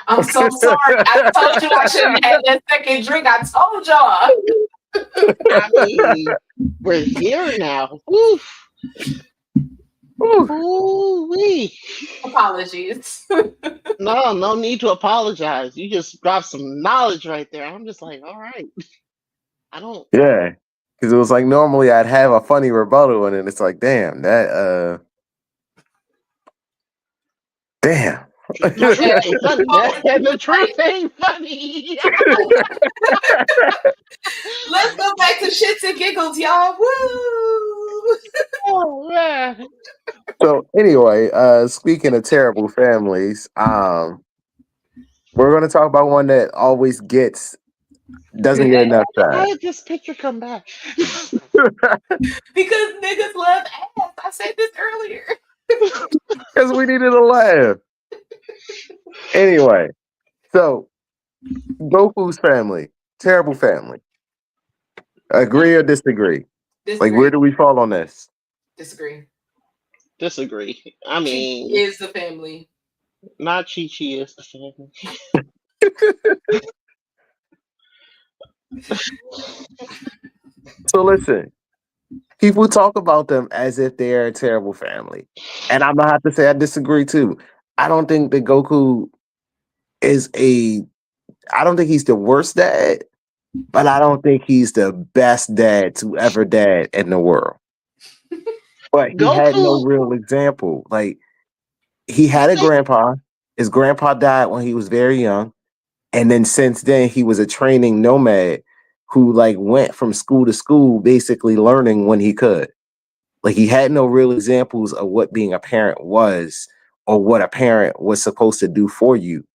I'm so sorry. I told you I shouldn't have that second drink. I told y'all. I mean, we're here now. Oof. Ooh-wee. Apologies. No need to apologize. You just dropped some knowledge right there. I'm just like, all right. I don't. Yeah, because it was like normally I'd have a funny rebuttal, and then it's like, damn, damn. The truth ain't funny. The truth ain't funny. Let's go back to shits and giggles, y'all. Woo! Oh man. So anyway, speaking of terrible families, we're going to talk about one that always doesn't get enough How time. did this picture come back? Because niggas love ass. I said this earlier. Because we needed a laugh. Anyway, so Goku's family, terrible family. Agree or disagree? Disagree. Like, where do we fall on this? Disagree. Disagree. I mean, Chi is the family. not Chi is the family. So listen, people talk about them as if they're a terrible family. And I'm gonna have to say I disagree too. I don't think that Goku is a I don't think he's the worst dad, but I don't think he's the best dad to ever dad in the world. But he had no Goku, real example. Like he had a grandpa. His grandpa died when he was very young. And then since then he was a training nomad who like went from school to school basically learning when he could. Like he had no real examples of what being a parent was or what a parent was supposed to do for you.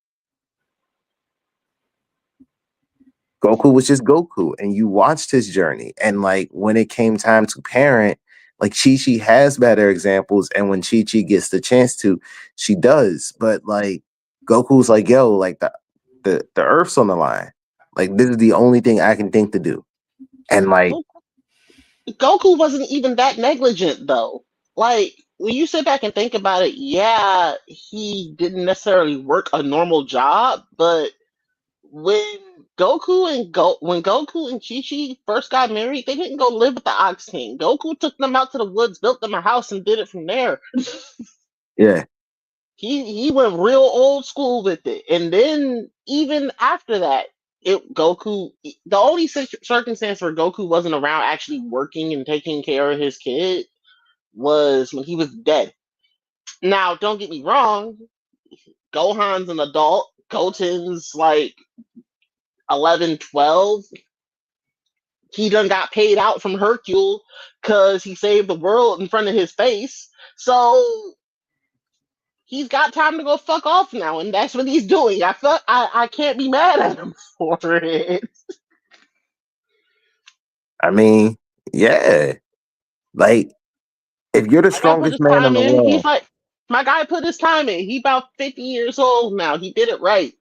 Goku was just Goku, and you watched his journey. And like when it came time to parent, like Chi Chi has better examples, and when Chi Chi gets the chance to, she does. But like Goku's like, yo, like the Earth's on the line. Like this is the only thing I can think to do. And like, Goku wasn't even that negligent though. Like when you sit back and think about it, yeah, he didn't necessarily work a normal job, but when when Goku and Chi Chi first got married, they didn't go live with the Ox King. Goku took them out to the woods, built them a house, and did it from there. yeah, He went real old school with it, and then even after that, the only circumstance where Goku wasn't around actually working and taking care of his kid was when he was dead. Now, don't get me wrong, Gohan's an adult. Goten's like 11, 12. He done got paid out from Hercule because he saved the world in front of his face. So he's got time to go fuck off now, and that's what he's doing. I can't be mad at him for it. I mean, yeah, like if you're the My guy put strongest his man in time the in. He's world, like, my guy put his time in. He about 50 years old now. He did it right.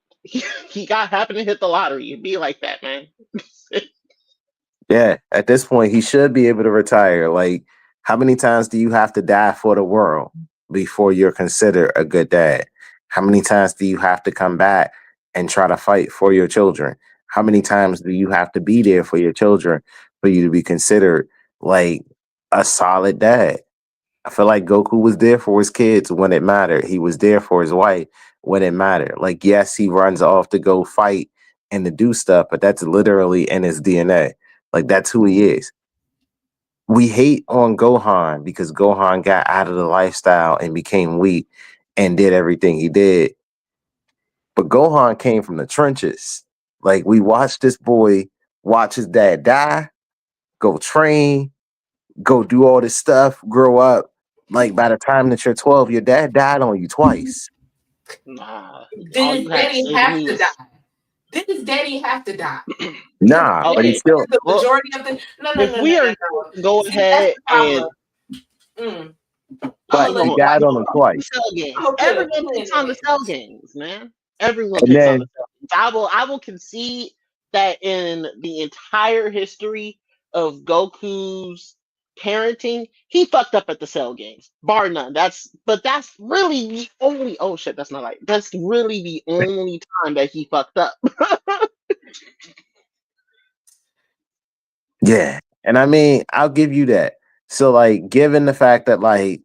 He got happened to hit the lottery. It'd be like that, man. yeah, at this point, he should be able to retire. Like, how many times do you have to die for the world before you're considered a good dad? How many times do you have to come back and try to fight for your children? How many times do you have to be there for your children for you to be considered like a solid dad? I feel like Goku was there for his kids when it mattered. He was there for his wife when it mattered. Like, yes, he runs off to go fight and to do stuff, but that's literally in his DNA. Like, that's who he is. We hate on Gohan because Gohan got out of the lifestyle and became weak and did everything he did. But Gohan came from the trenches. Like, we watched this boy watch his dad die, go train, go do all this stuff, grow up. Like by the time that you're 12, your dad died on you twice. Nah, Did all his you had to daddy say to have me to was, die? Did his daddy have to die? Nah, but he okay, still The well, majority of the if we are no. go See, that's ahead the and problem. Mm. I'm but gonna he let no, died on him twice. the cell games. I'm gonna put a Everyone pin picks in on the it. cell games, man. Everyone And picks on the then cell games. I will concede that in the entire history of Goku's parenting, he fucked up at the cell games, bar none. That's really the only. Oh shit, that's not right. That's really the only time that he fucked up. yeah. And I mean, I'll give you that. So like given the fact that like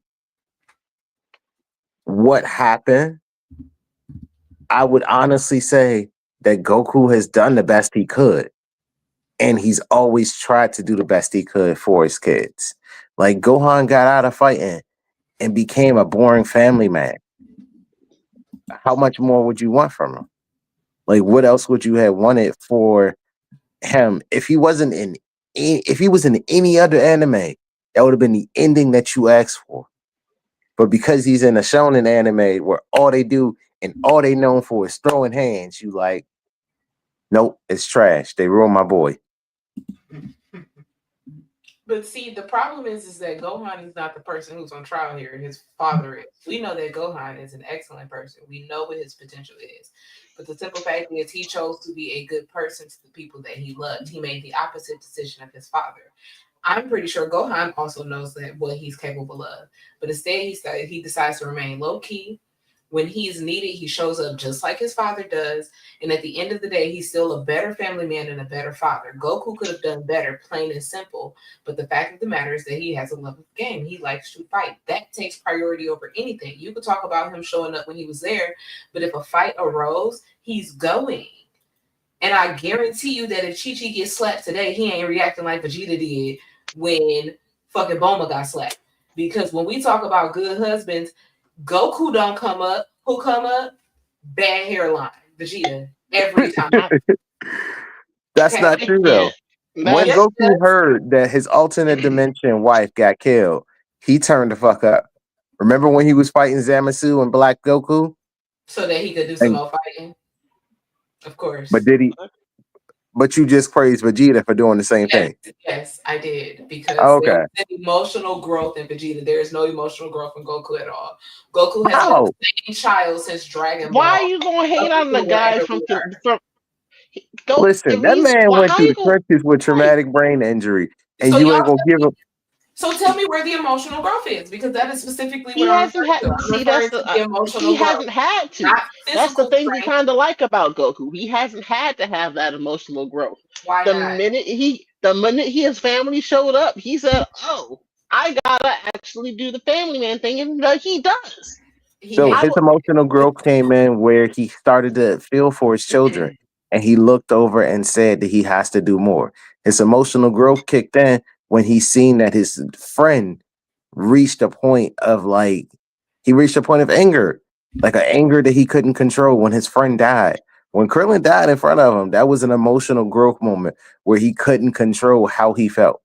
what happened, I would honestly say that Goku has done the best he could. And he's always tried to do the best he could for his kids. Like Gohan got out of fighting and became a boring family man. How much more would you want from him? Like, what else would you have wanted for him if he wasn't in? If he was in any other anime, that would have been the ending that you asked for. But because he's in a shonen anime where all they do and all they known for is throwing hands, you like, nope, it's trash. They ruined my boy. But see, the problem is that Gohan is not the person who's on trial here. His father is. We know that Gohan is an excellent person. We know what his potential is. But the simple fact is he chose to be a good person to the people that he loved. He made the opposite decision of his father. I'm pretty sure Gohan also knows that what he's capable of. But instead he decides to remain low key, When he's needed, he shows up just like his father does. And at the end of the day, he's still a better family man and a better father. Goku could have done better, plain and simple. But the fact of the matter is that he has a love of the game. He likes to fight. That takes priority over anything. You could talk about him showing up when he was there, but if a fight arose, he's going. And I guarantee you that if Chi-Chi gets slapped today, he ain't reacting like Vegeta did when fucking Bulma got slapped. Because when we talk about good husbands, Goku don't come up. Who come up? Bad hairline. Vegeta. Every time. That's Okay. not true though. When That's, Goku heard that his alternate dimension wife got killed, he turned the fuck up. Remember when he was fighting Zamasu and Black Goku? So that he could do some And- more fighting. Of course. But did he? But you just praised Vegeta for doing the same thing. Yes, I did. Because Okay. there was an emotional growth in Vegeta. There is no emotional growth in Goku at all. Goku has How? been the same child since Dragon Ball. why are you gonna hate on the guy from go? Listen, the that reason man why went how through you the gonna trenches with traumatic brain injury, and So you y'all ain't gonna give him. So tell me where the emotional growth is, because that is specifically he what I'm hasn't referring to. had I'm see referring that's to the the emotional he growth, hasn't had to. not That's the physical thing we strength. kind of like about Goku. He hasn't had to have that emotional growth. Why The not? minute his family showed up, he said, "Oh, I gotta actually do the family man thing," and he does. He So I has his would, emotional growth came in where he started to feel for his children, and he looked over and said that he has to do more. His emotional growth kicked in when he seen that his friend reached a point of he reached a point of anger, like an anger that he couldn't control when his friend died. When Krillin died in front of him, that was an emotional growth moment where he couldn't control how he felt.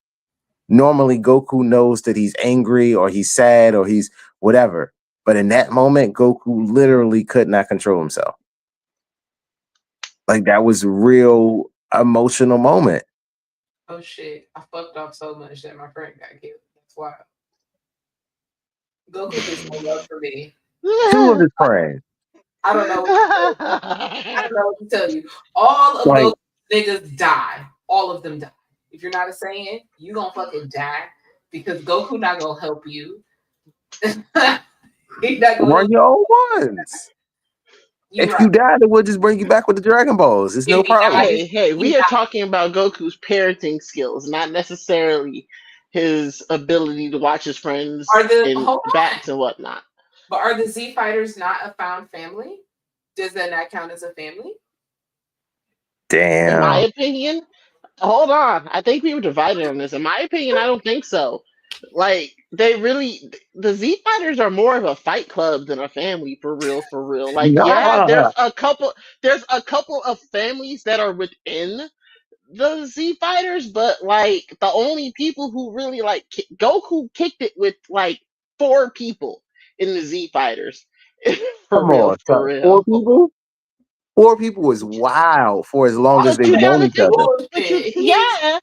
Normally, Goku knows that he's angry or he's sad or he's whatever. But in that moment, Goku literally could not control himself. Like that was a real emotional moment. Oh shit! I fucked off so much that my friend got killed. That's wild. Goku gets no love for me. Two of his friends. I don't know. I don't know what to tell you. All of Like, those niggas die. All of them die. If you're not a Saiyan, you gonna fucking die because Goku not gonna help you. He's not gonna run help your own ones. you. If Right. you die, it will just bring you back with the Dragon Balls. It's no If he problem. dies, hey, we he are dies. talking about Goku's parenting skills, not necessarily his ability to watch his friends Are the in hold on. bats and whatnot. But are the Z fighters not a found family? Does that not count as a family? In my Damn. opinion, hold on. I think we were divided on this. In my opinion, I don't think so. Like the Z Fighters are more of a fight club than a family for real, for real. Like, yeah, Nah. there's a couple of families that are within the Z Fighters, but like the only people who really Goku kicked it with like four people in the Z Fighters. For Come real, on, for son. Four real. people? Four people was wild for as long as But they've you known gotta each think, other. Bullshit. yeah,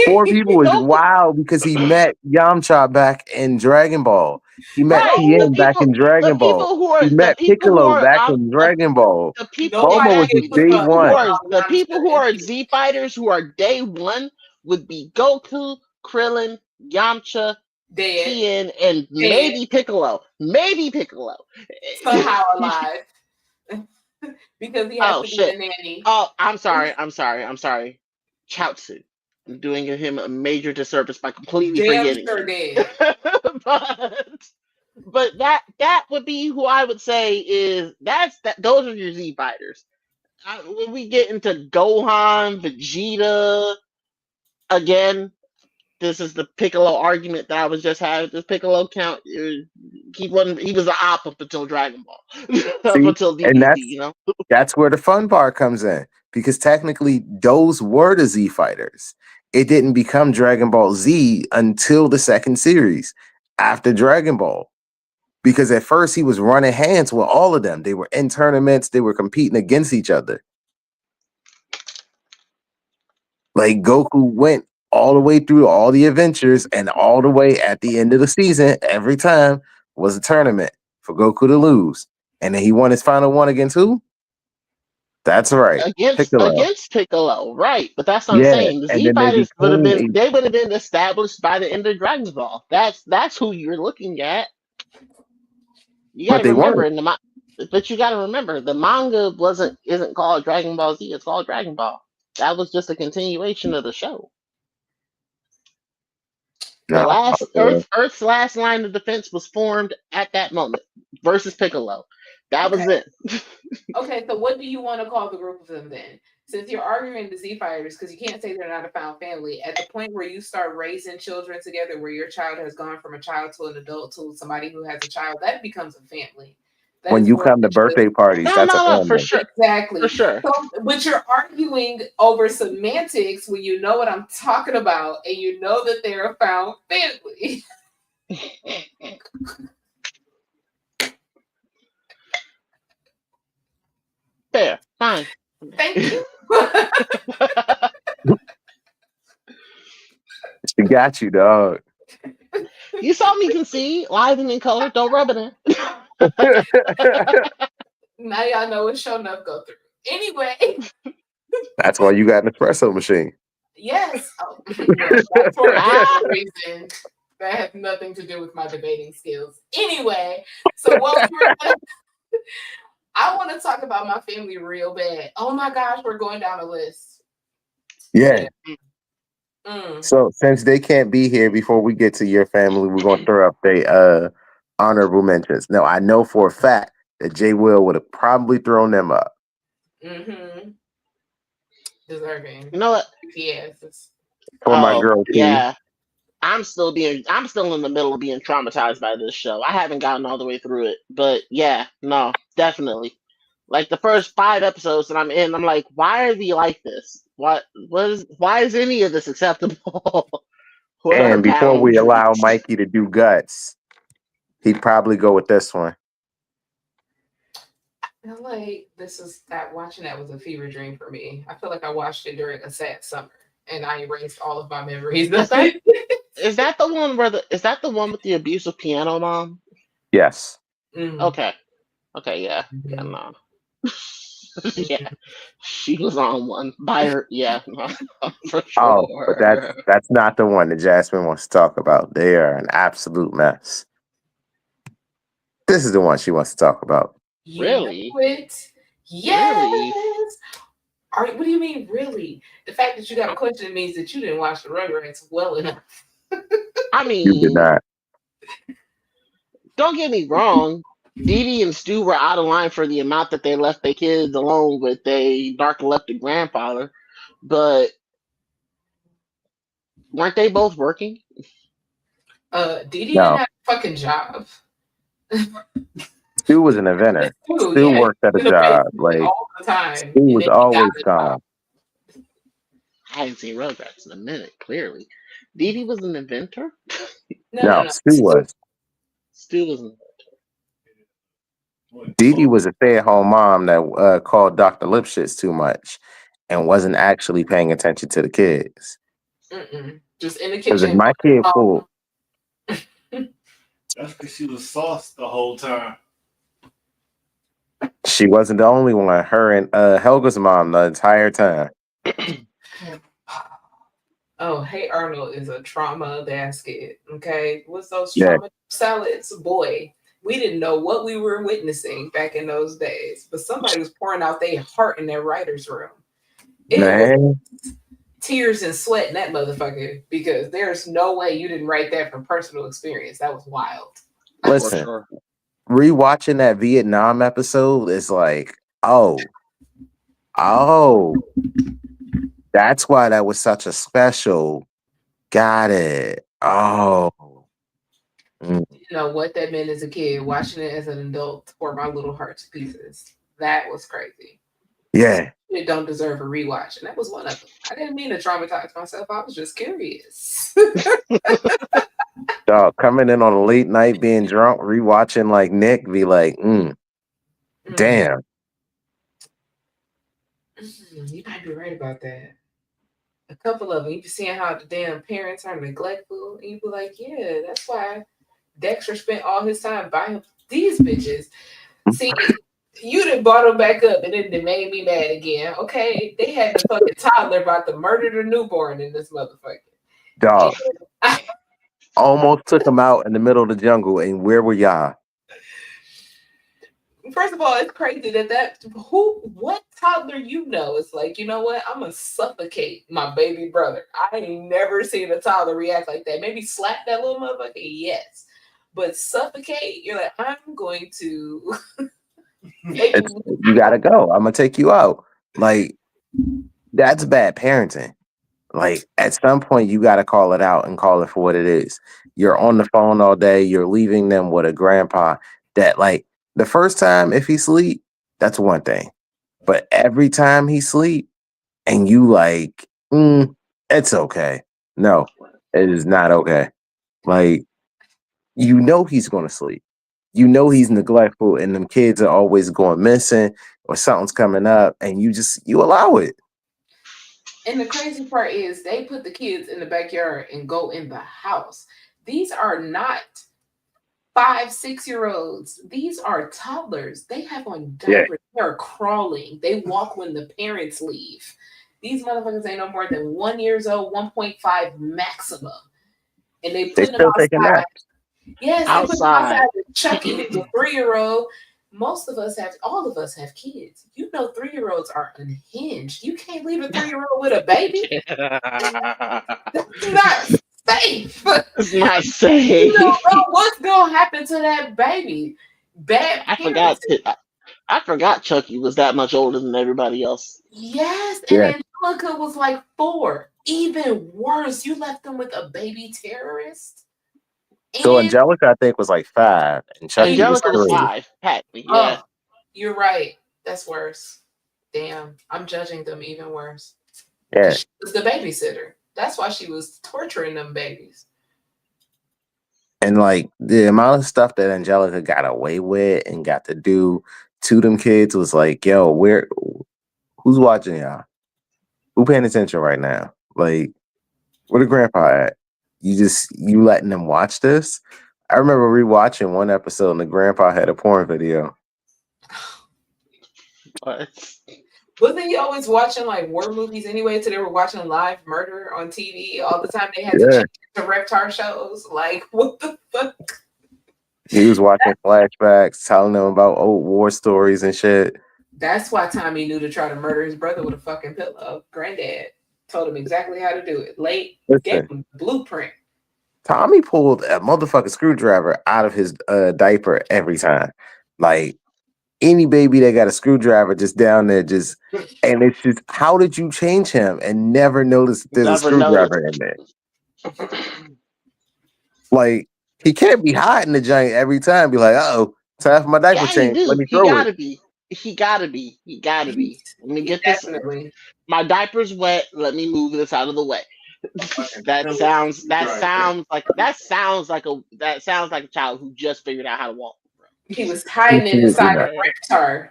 Four people was Goku, wild because he met Yamcha back in Dragon Ball. He met right? Tien back in Dragon Ball. He The met people who Piccolo are back in Dragon Ball. the people Bulma Nobody was his gives a day fuck who one. are about the Yamcha people who and are Tien. Z fighters who are day one would be Goku, Krillin, Yamcha, Dead. Tien, and maybe Piccolo. Maybe Piccolo. Somehow alive. Because he has Oh to be shit. the nanny. Oh, I'm sorry. Chaozu. I'm doing him a major disservice by completely Damn forgetting sure him. dead. but that would be who I would say is that those are your Z fighters. When we get into Gohan, Vegeta, again, this is the Piccolo argument that I was just having. This Piccolo count, he wasn't. He was an op up until Dragon Ball, up See? until And DBZ. You know. that's where the fun part comes in. Because technically those were the Z fighters. It didn't become Dragon Ball Z until the second series after Dragon Ball. Because at first he was running hands with all of them. They were in tournaments, they were competing against each other. Like Goku went all the way through all the adventures, and all the way at the end of the season, every time was a tournament for Goku to lose. And then he won his final one against who? That's right, Piccolo. Against Piccolo, right? But that's what I'm Yeah, saying. The and Z then they fighters became a would have been established by the end of Dragon Ball. That's who you're looking at. You got but to they remember weren't. in the But you got to remember, the manga isn't called Dragon Ball Z. It's called Dragon Ball. That was just a continuation of the show. The No. last Earth's last line of defense was formed at that moment versus Piccolo. That was it. Okay, so what do you want to call the group of them then? Since you're arguing the Z Fighters, because you can't say they're not a found family, at the point where you start raising children together, where your child has gone from a child to an adult to somebody who has a child, that becomes a family. That When is you more come to than just- birthday parties, No, that's a no, for family. sure. Exactly. For sure. So, but you're arguing over semantics when you know what I'm talking about and you know that they're a found family. Fair. Fine. Thank you. She got you, dog. You saw me concede, live and in color. Don't rub it in. Now y'all know what show enough go through. Anyway. That's why you got an espresso machine. Yes. Oh, well, that's for a different reason. That has nothing to do with my debating skills. Anyway, so what we were I want to talk about my family real bad. Oh my gosh, we're going down a list. Yeah. Mm. So since they can't be here before we get to your family, we're gonna throw up the honorable mentions. Now I know for a fact that Jay Will would have probably thrown them up. Mm-hmm. Deserving. You know what? Yes. For my girl T. Yeah. I'm still in the middle of being traumatized by this show. I haven't gotten all the way through it. But yeah, no, definitely. Like the first 5 episodes that I'm in, I'm like, why are we like this? Why is any of this acceptable? What are And before we boundaries? allow Mikey to do guts, he'd probably go with this one. I feel like watching that was a fever dream for me. I feel like I watched it during a sad summer and I erased all of my memories. Is that the one with the abusive piano mom? Yes. Mm-hmm. Okay, yeah. Yeah, no. Yeah. She was on one by her. Yeah, no, for sure. Oh, but that's not the one that Jasmine wants to talk about. They are an absolute mess. This is the one she wants to talk about. Really? Yes. Really? What do you mean, really? The fact that you got a question means that you didn't watch the Rugrats well enough. I mean, You did not. Don't get me wrong. Dee Dee and Stu were out of line for the amount that they left their kids alone with their narcoleptic grandfather, but weren't they both working? Dee Dee didn't have a fucking job. Stu was an inventor. Stu worked at a job. Like all the time. Stu was always gone. I haven't seen Rugrats in a minute, clearly. Dee Dee was an inventor? No, Stu was. Stu was an inventor. Dee Dee was a stay-at-home mom that called Dr. Lipschitz too much and wasn't actually paying attention to the kids. Just in the kitchen. Because my kid fooled. That's because she was sauced the whole time. She wasn't the only one. Her and Helga's mom the entire time. Oh, Hey Arnold is a trauma basket. Okay, what's those trauma salads? Boy, we didn't know what we were witnessing back in those days, but somebody was pouring out their heart in their writer's room. It was tears and sweat in that motherfucker, because there's no way you didn't write that from personal experience. That was wild. Listen, rewatching that Vietnam episode is like, oh, that's why that was such a special. Got it. Oh. You know what that meant as a kid, watching it as an adult tore my little heart to pieces. That was crazy. Yeah. It don't deserve a rewatch. And that was one of them. I didn't mean to traumatize myself. I was just curious. Dog, coming in on a late night being drunk, rewatching like Nick, be like, damn. You might be right about that. A couple of them, you be seeing how the damn parents are neglectful, and you be like, yeah, that's why Dexter spent all his time buying these bitches. See, you done brought them back up, and it made me mad again. Okay, they had the fucking toddler about to murder the newborn in this motherfucker. Dog. Almost took him out in the middle of the jungle, and where were y'all? First of all, it's crazy that what toddler is like, you know what? I'm gonna suffocate my baby brother. I ain't never seen a toddler react like that. Maybe slap that little motherfucker, yes, but suffocate. You're like, I'm going to take You gotta go. I'm gonna take you out. Like that's bad parenting. Like at some point, you gotta call it out and call it for what it is. You're on the phone all day. You're leaving them with a grandpa that, like, the first time if he sleep, that's one thing. But every time he sleep and you like, it's okay. No, it is not okay. Like, you know he's gonna sleep. You know he's neglectful and them kids are always going missing or something's coming up and you allow it. And the crazy part is they put the kids in the backyard and go in the house. These are not 5, 6-year-olds. These are toddlers. They have on Yeah. diapers. They're crawling. They walk when the parents leave. These motherfuckers ain't no more than 1 years old, 1.5 maximum. And they They put them still taking outside. naps. Yes, they put them Outside. outside with Chucky, the 3-year-old. All of us have kids. You know, 3-year-olds are unhinged. You can't leave a 3-year-old with a baby. That's not safe. It's not safe. You don't know what's gonna happen to that baby. Bad I parents. forgot. I forgot Chucky was that much older than everybody else. Yes, and Yeah. Angelica was like 4. Even worse, you left them with a baby terrorist. So And Angelica, I think, was like 5, and Chucky even was Angelica was worse. 3. 5. Patly, yeah. Oh, you're right. That's worse. Damn, I'm judging them even worse. Yeah. Because she was the babysitter. That's why she was torturing them babies. And like the amount of stuff that Angelica got away with and got to do to them kids was like, yo, who's watching y'all? Who paying attention right now? Like, where the grandpa at? You letting them watch this? I remember rewatching one episode and the grandpa had a porn video. But Wasn't he always watching like war movies anyway? So they were watching live murder on TV all the time. They had to Yeah. change to reptar shows. Like, what the fuck? He was watching flashbacks, telling them about old war stories and shit. That's why Tommy knew to try to murder his brother with a fucking pillow. Granddad told him exactly how to do it. Late gave Listen, him the blueprint. Tommy pulled a motherfucking screwdriver out of his diaper every time. Like, any baby that got a screwdriver just down there, and it's just, how did you change him and never notice there's a never noticed. screwdriver in there? Like, he can't be hiding the giant every time. Be like, oh, time for my diaper Yeah, you change. Let do. me He throw it. gotta be. He gotta be. He gotta be. Let me get this. Definitely. My diaper's wet. Let me move this out of the way. That sounds like a child who just figured out how to walk. He was hiding it inside the reptar.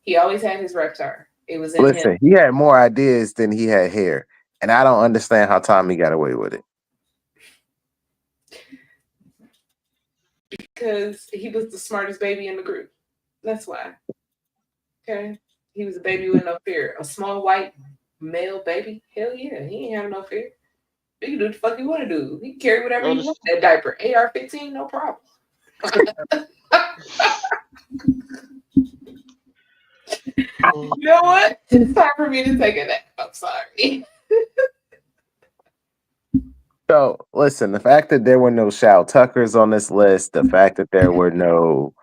He always had his reptar. It was in him. Listen, he had more ideas than he had hair. And I don't understand how Tommy got away with it. Because he was the smartest baby in the group. That's why. Okay. He was a baby with no fear. A small white male baby. Hell yeah. He ain't have no fear. He can do what the fuck he want to do. He can carry whatever he wants. That diaper. AR-15, no problem. You know what? It's time for me to take a nap. I'm sorry. So, listen, the fact that there were no Shao Tuckers on this list, the fact that there were no,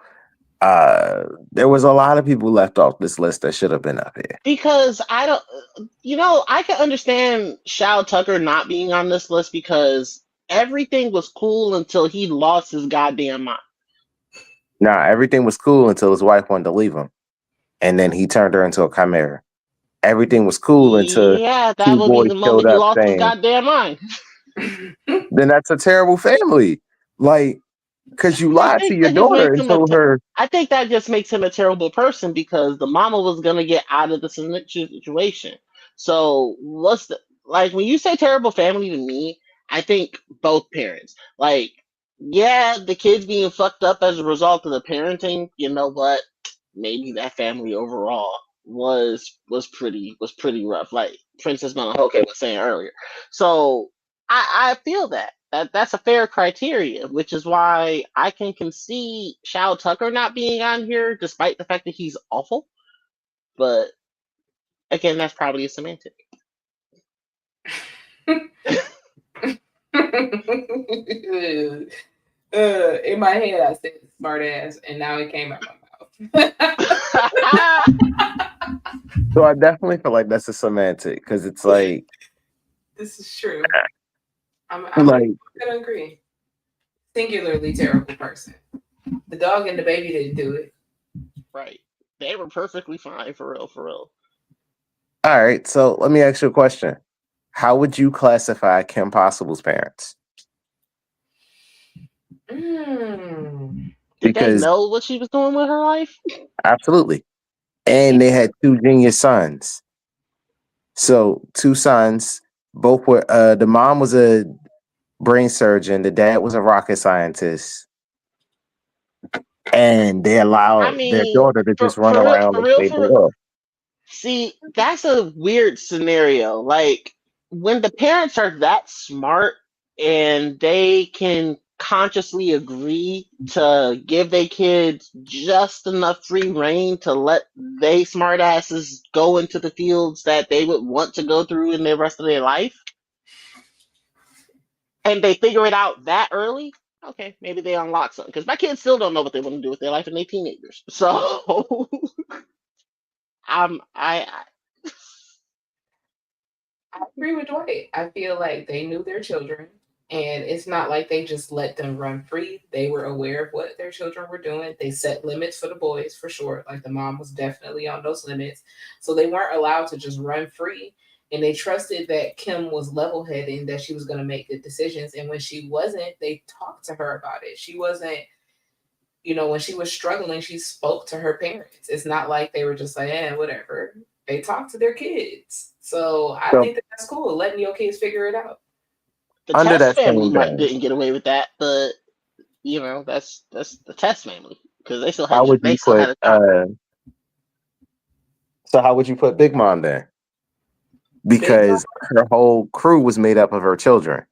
there was a lot of people left off this list that should have been up here. Because I can understand Shao Tucker not being on this list because everything was cool until he lost his goddamn mind. Nah, everything was cool until his wife wanted to leave him. And then he turned her into a chimera. Everything was cool until that two would be boys the showed moment he up lost his saying, goddamn mind. then that's a terrible family. Like, because you lied to your daughter and told her. I think that just makes him a terrible person because the mama was gonna get out of the situation. So when you say terrible family to me, I think both parents. Like, yeah, the kids being fucked up as a result of the parenting. You know what? Maybe that family overall was pretty rough. Like Princess Mononoke was saying earlier. So I feel that's a fair criteria, which is why I can concede Shao Tucker not being on here, despite the fact that he's awful. But again, that's probably a semantic. In my head, I said smart ass, and now it came out my mouth. So I definitely feel like that's a semantic because it's like This is true. I'm like gonna agree. Singularly terrible person. The dog and the baby didn't do it. Right. They were perfectly fine, for real, for real. all right. So let me ask you a question. How would you classify Kim Possible's parents? Mm. Did they Because know what she was doing with her life? absolutely. And they had two genius sons. So two sons, both were the mom was a brain surgeon, the dad was a rocket scientist. And they I allowed their mean, daughter to just run for real, around for and real, save the for world. see, that's a weird scenario. Like when the parents are that smart and they can consciously agree to give their kids just enough free reign to let they smart asses go into the fields that they would want to go through in the rest of their life, and they figure it out that early. Okay, maybe they unlock something. Because my kids still don't know what they want to do with their life, and they teenagers. So I I agree with Dwight. I feel like they knew their children, and it's not like they just let them run free. They were aware of what their children were doing. They set limits for the boys, for sure. Like the mom was definitely on those limits. So they weren't allowed to just run free. And they trusted that Kim was level headed and that she was going to make good decisions. And when she wasn't, they talked to her about it. She wasn't, when she was struggling, she spoke to her parents. It's not like they were just like, whatever. They talked to their kids. So I So think that's cool, letting your kids figure it out. the under Test that family same might vein, didn't get away with that, but that's the Test family because how would they you still had put a child. so how would you put Big Mom then? Big Mom, Because her whole crew was made up of her children.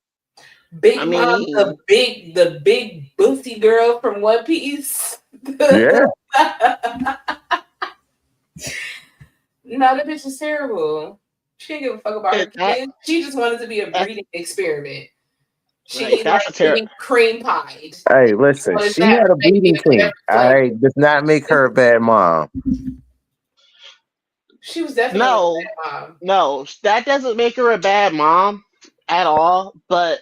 I Big Mom, mean, the big booty girl from One Piece. Yeah. No, that bitch is terrible. She didn't give a fuck about her that kids. She just wanted to be a that breeding experiment. right. She That's a liked to ter- be cream pied. Hey, listen, What is she that? had a Baby breeding in whatever team. All flavor. right, does not make her a bad mom. She was definitely no, a bad mom. no. That doesn't make her a bad mom at all. But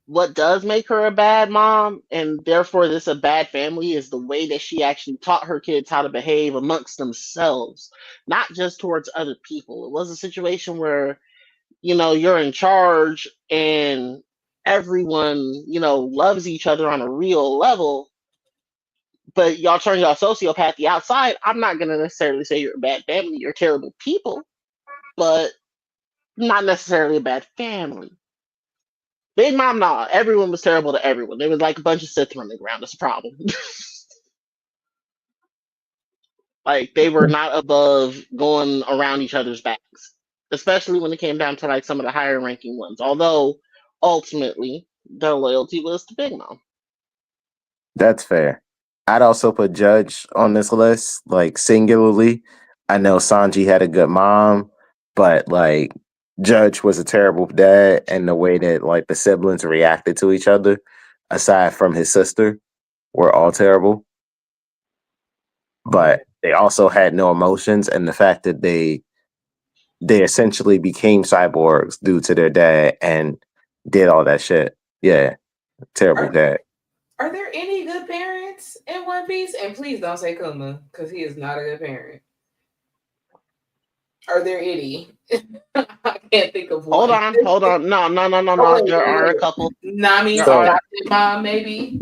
what does make her a bad mom, and therefore this a bad family, is the way that she actually taught her kids how to behave amongst themselves, not just towards other people. It was a situation where you're in charge and everyone loves each other on a real level, but y'all turn y'all sociopath the outside. I'm not gonna necessarily say you're a bad family, you're terrible people, but not necessarily a bad family. Big Mom, nah, everyone was terrible to everyone. There was like a bunch of Sith running around. That's a problem. Like they were not above going around each other's backs, especially when it came down to like some of the higher ranking ones. Although ultimately their loyalty was to Big Mom. That's fair. I'd also put Judge on this list, like singularly. I know Sanji had a good mom, but like Judge was a terrible dad, and the way that like the siblings reacted to each other, aside from his sister, were all terrible. But they also had no emotions, and the fact that they essentially became cyborgs due to their dad and did all that shit. Yeah, terrible dad. Are there any good parents in One Piece? And please don't say Kuma, because he is not a good parent. Are there any? I can't think of one. Hold on. No. There are a couple. Nami's There are. adopted mom, maybe.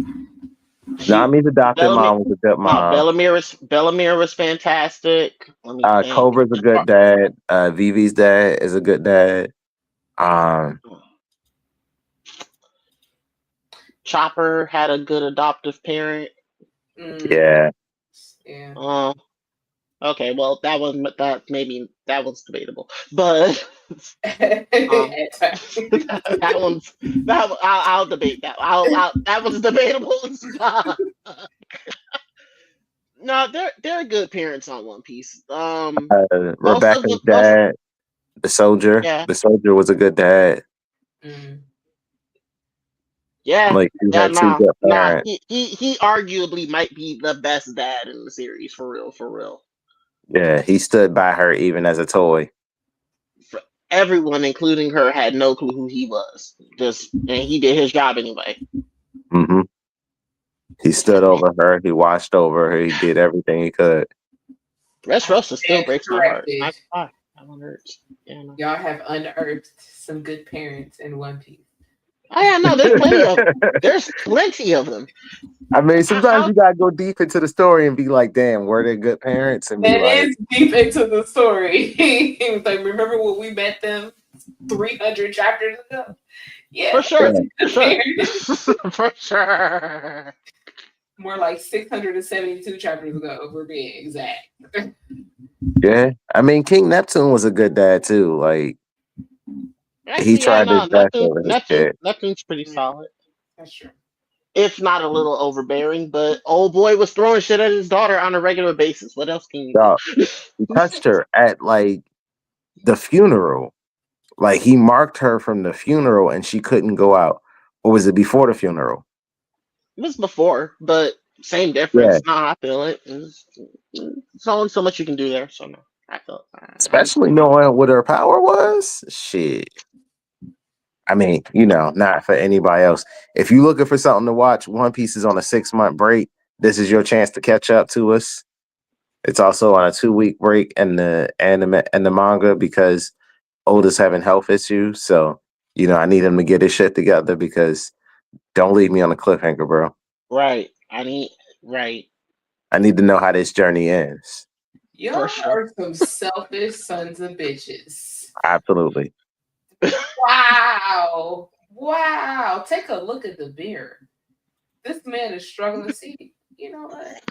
Nami's adopted Bellamy. mom was a good No, mom. Bellamere was fantastic. Let me think. Cobra's a good dad. Vivi's dad is a good dad. Chopper had a good adoptive parent. Yeah. Yeah. Okay, well that was debatable, but um, that one's I'll debate that. That one's debatable as fuck. No, they're good parents on One Piece. Most of Rebecca's the most dad, the soldier. yeah The soldier was a good dad. Mm. yeah Like he yeah had two good parents. he arguably might be the best dad in the series for real. Yeah, he stood by her even as a toy. Everyone, including her, had no clue who he was. And he did his job anyway. Hmm. He stood over her. He watched over her. He did everything he could. I Dressrosa still stand breaks my heart. corrected. That one hurts. Yeah, no. Y'all have unearthed some good parents in One Piece. Oh yeah, no, there's plenty of them. There's plenty of them. I mean, sometimes I, you gotta go deep into the story and be like, "Damn, were they good parents?" And be That like, is deep into the story. He was like, remember when we met them 300 chapters ago? Yeah, for sure, yeah, for sure, for sure. more like 672 chapters ago, if we're being exact. yeah. I mean, King Neptune was a good dad too. Like he Actually, yeah, tried his no, best over his kid. Neptune's pretty solid. That's true. If not a little overbearing, but old boy was throwing shit at his daughter on a regular basis. What else can you Dog, do? he touched her at like the funeral. Like he marked her from the funeral, and she couldn't go out. Or was it before the funeral? It was before, but same Yeah, difference. No, I feel it. It's only so much you can do there. So no, I feel. especially knowing what her power was. Shit. I mean, not for anybody else. If you're looking for something to watch, One Piece is on a 6-month break. This is your chance to catch up to us. It's also on a 2-week break in the anime and the manga because Oda's having health issues. So, I need him to get his shit together because don't leave me on a cliffhanger, bro. Right. I need. Right. I need to know how this journey ends. Y'all For sure. are some selfish sons of bitches. Absolutely. Wow. Wow. Take a look at the beard. This man is struggling to see. You know what?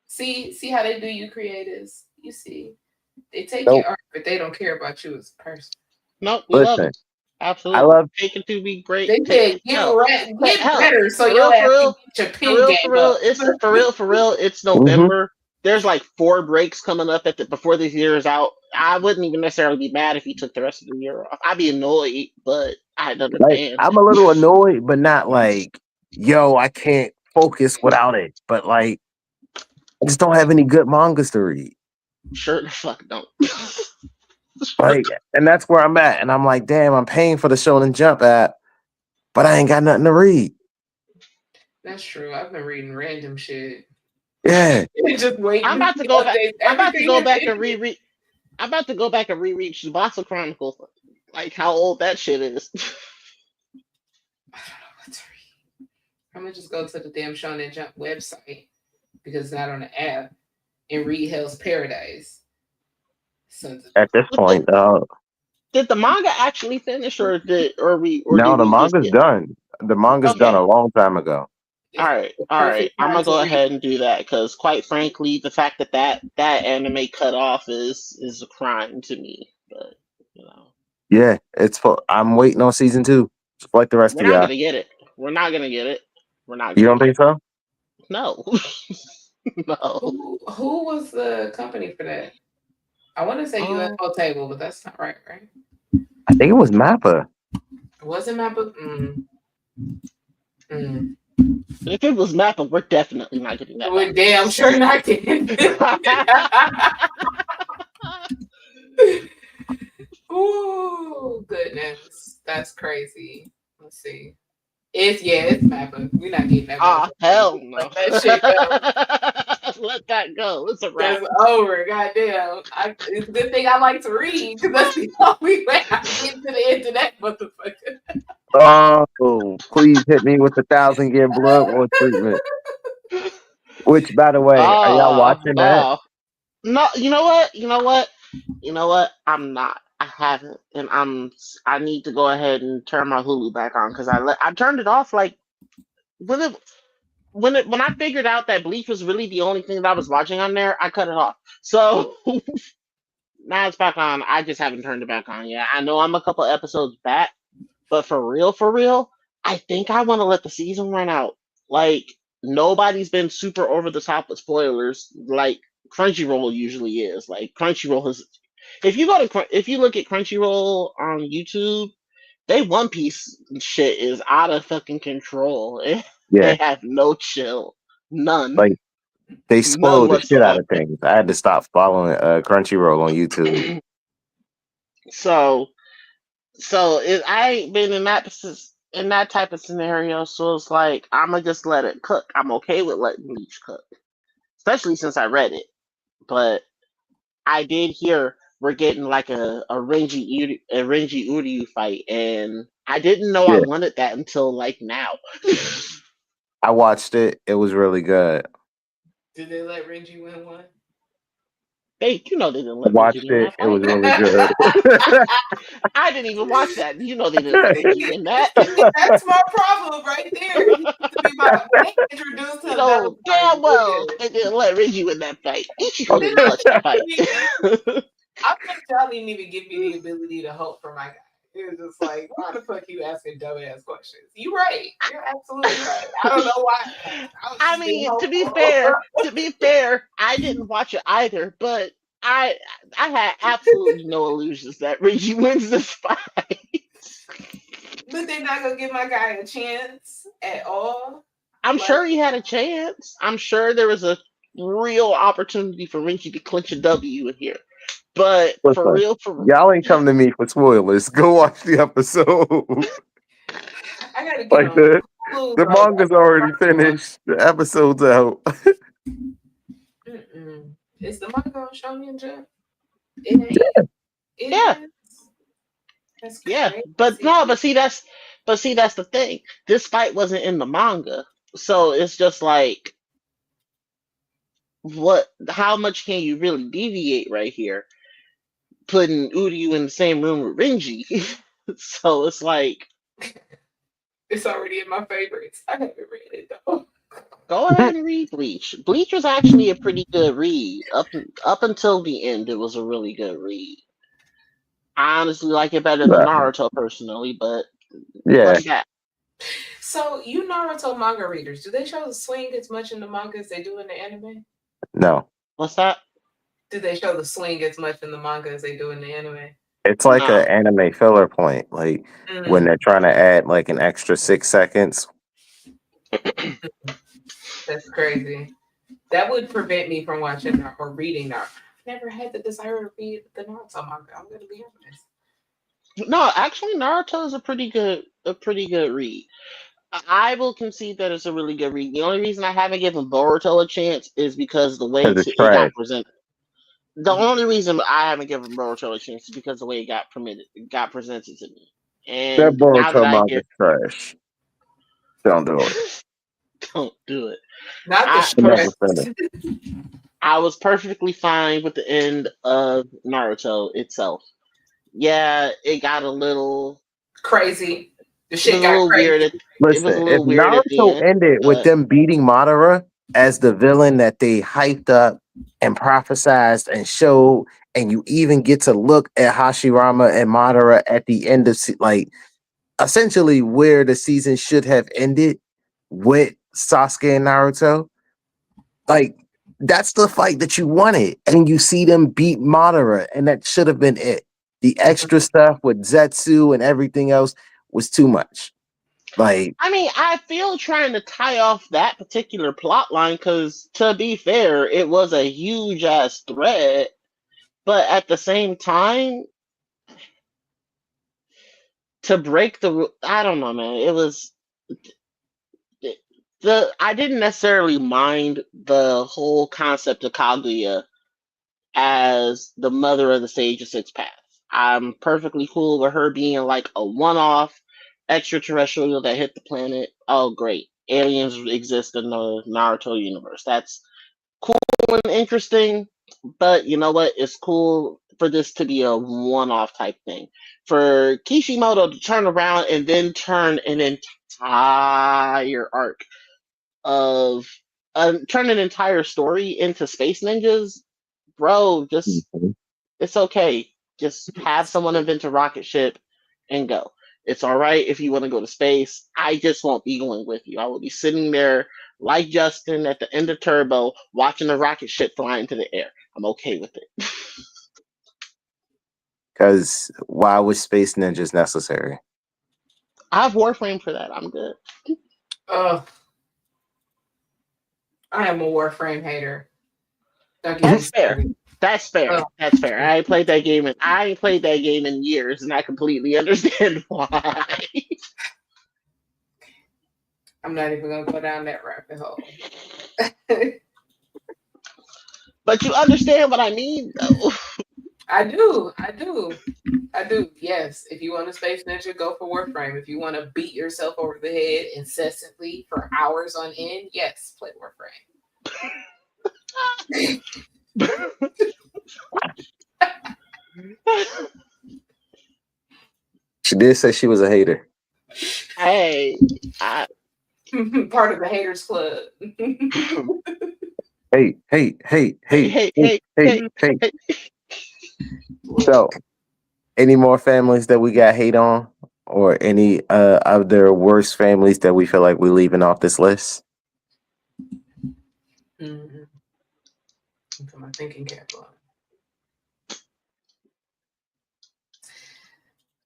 See how they do you creators. You see. They take your Nope. art, but they don't care about you as a person. No, we love Listen, it. I Absolutely. love Take it to be great. They said Hell, get hell, better so for your real, for ass can real, get your for pen real, game for real. up. It's for real. It's mhm. November. There's like 4 breaks coming up before this year is out. I wouldn't even necessarily be mad if he took the rest of the year off. I'd be annoyed, but I'd Like understand. I'm a little annoyed, but not like, yo, I can't focus without it. But like I just don't have any good mangas to read. Sure the fuck don't. Like, and that's where I'm at. And I'm like, damn, I'm paying for the Shonen Jump app, but I ain't got nothing to read. That's true. I've been reading random shit. Yeah. Just waiting I'm to about to see go back. updates. I'm about to Everything go has back and ended. reread. I'm about to go back and reread Tsubasa Chronicles. Like how old that shit is. I don't know what to read. I'm gonna just go to the damn Shonen Jump website because it's not on the app and read Hell's Paradise. Sons of At this point, Did the manga actually finish, or no, did the we just manga's get done. The manga's done a okay? long time ago. All it's right, the all right. perfect I'm time gonna to go read. ahead and do that because, quite frankly, the fact that anime cut off is a crime to me. But you know, Yeah, I'm waiting on season 2, just like the rest we're of not y'all. gonna get it. We're not gonna get it. We're not You gonna don't get think it. so? No, no. Who was the company for that? I want to say Um, UFO Table, but that's not right, right? I think it was Mappa. Wasn't my book? Mm. if it was Mappa, we're definitely not getting that We're back. damn sure not getting. Ooh, goodness, that's crazy. Let's see. It's Mappa. We're not getting that Ah, motherfucker. hell no. Let that shit go. Let that go. It's a wrap. That's over. Goddamn. It's a good thing I like to read because that's the only way I get to the end of that motherfucker. Oh, please hit me with 1,000 yen blood war treatment. Which, by the way, are y'all Oh, watching that? oh. No, you know what? You know what? You know what? I'm not. I haven't, and I need to go ahead and turn my Hulu back on because I turned it off like when it when I figured out that Bleach was really the only thing that I was watching on there, I cut it off. So now it's back on. I just haven't turned it back on yet. I know I'm a couple episodes back, but for real, I think I want to let the season run out. Like nobody's been super over the top with spoilers, like Crunchyroll usually is. Like Crunchyroll has. If you look at Crunchyroll on YouTube, they One Piece shit is out of fucking control. They Yeah, have no chill, none, like they none spoiled the shit out whatsoever. of things. I had to stop following Crunchyroll on YouTube. So I ain't been in in that type of scenario. So it's like I'ma just let it cook. I'm okay with letting Bleach cook, especially since I read it. But I did hear we're getting like a Renji Uryu fight, and I didn't know I Yeah, wanted that until like now. I watched it. It was really good. Did they let Renji win one? They didn't I let Renji watched win it. that It fight. was really good. I didn't even watch that. They didn't let Renji win that. That's my problem right there. He used to be my when they introduced him, that was like Damn well good. they didn't let Reggie win that fight. Ichigo Then didn't I touch that fight. I think y'all didn't even give me the ability to hope for my guy. It was just like, why the fuck you asking dumbass questions? You right. You're absolutely right. I don't know why. I was I just being mean, hopeful. to be fair, I didn't watch it either, but I I had absolutely no illusions that Reggie wins this fight. But they're not gonna give my guy a chance at all. I'm Like, sure he had a chance. I'm sure there was a real opportunity for Reggie to clinch a W in here. But Listen, for y'all ain't come to me for spoilers. Go watch the episode. I gotta get Like on Hulu, the bro. manga's already finished. The episode's out. Mm-mm. Is the manga on Shonen Jump? It ain't. It yeah, is. That's yeah. But no, crazy. but see that's the thing. This fight wasn't in the manga. So it's just like how much can you really deviate right here? Putting Uryu in the same room with Renji. So it's like It's already in my favorites. I haven't read it though. go ahead and read Bleach. Bleach was actually a pretty good read. Up until the end it was a really good read. I honestly like it better than Naruto personally, but Yeah, what's that? So you Naruto manga readers, do they show the swing as much in the manga as they do in the anime? no. What's that? Do they show the swing as much in the manga as they do in the anime? It's like No. an anime filler point. Like when Mm, they're trying to add like an extra 6 seconds. that's crazy. That would prevent me from watching or reading Naruto. I've never had the desire to read the Naruto manga. I'm gonna be honest. No, actually Naruto is a pretty good read. I will concede that it's a really good read. The only reason I haven't given Boruto a chance is because the way Because it's it trash. got presented. The only reason I haven't given Boruto a chance is because the way it got presented to me. That And now that Boruto I hear, manga's trash. Don't do it. don't do it. Not the I I never stress. finished. I was perfectly fine with the end of Naruto itself. Yeah, Crazy. The it was shit a got little weird. crazy. It was a Listen, if little weird at the Naruto end, ended with but them beating Madara as the villain that they hyped up and prophesized and showed, and you even get to look at Hashirama and Madara at the end of like essentially where the season should have ended with Sasuke and Naruto, like that's the fight that you wanted, and you see them beat Madara, and that should have been it. The extra stuff with Zetsu and everything else was too much. Like, I mean, I feel trying to tie off that particular plot line because, to be fair, it was a huge ass threat. But at the same time, to break I don't know, man. It was the I didn't necessarily mind the whole concept of Kaguya as the mother of the Sage of Six Paths. I'm perfectly cool with her being like a one-off extraterrestrial that hit the planet. Oh, great! Aliens exist in the Naruto universe. That's cool and interesting, but you know what? It's cool for this to be a one-off type thing. For Kishimoto to turn around and then turn an entire arc of turn an entire story into space ninjas, bro, just it's okay. Just have someone invent a rocket ship and go. It's all right if you want to go to space. I just won't be going with you. I will be sitting there like Justin at the end of Turbo, watching the rocket ship fly into the air. I'm okay with it. Because why was Space Ninjas necessary? I have Warframe for that. I'm good. I am a Warframe hater. Don't get me That's fair. started. That's fair. Oh. That's fair. I ain't played that game in years, and I completely understand why. I'm not even gonna go down that rabbit hole. But you understand what I mean, though. I do. Yes. If you want a space ninja, go for Warframe. If you want to beat yourself over the head incessantly for hours on end, yes, play Warframe. She did say she was a hater. Hey, part of the haters club. Hey. So, any more families that we got hate on, or any other worst families that we feel like we're leaving off this list? Put my thinking cap on.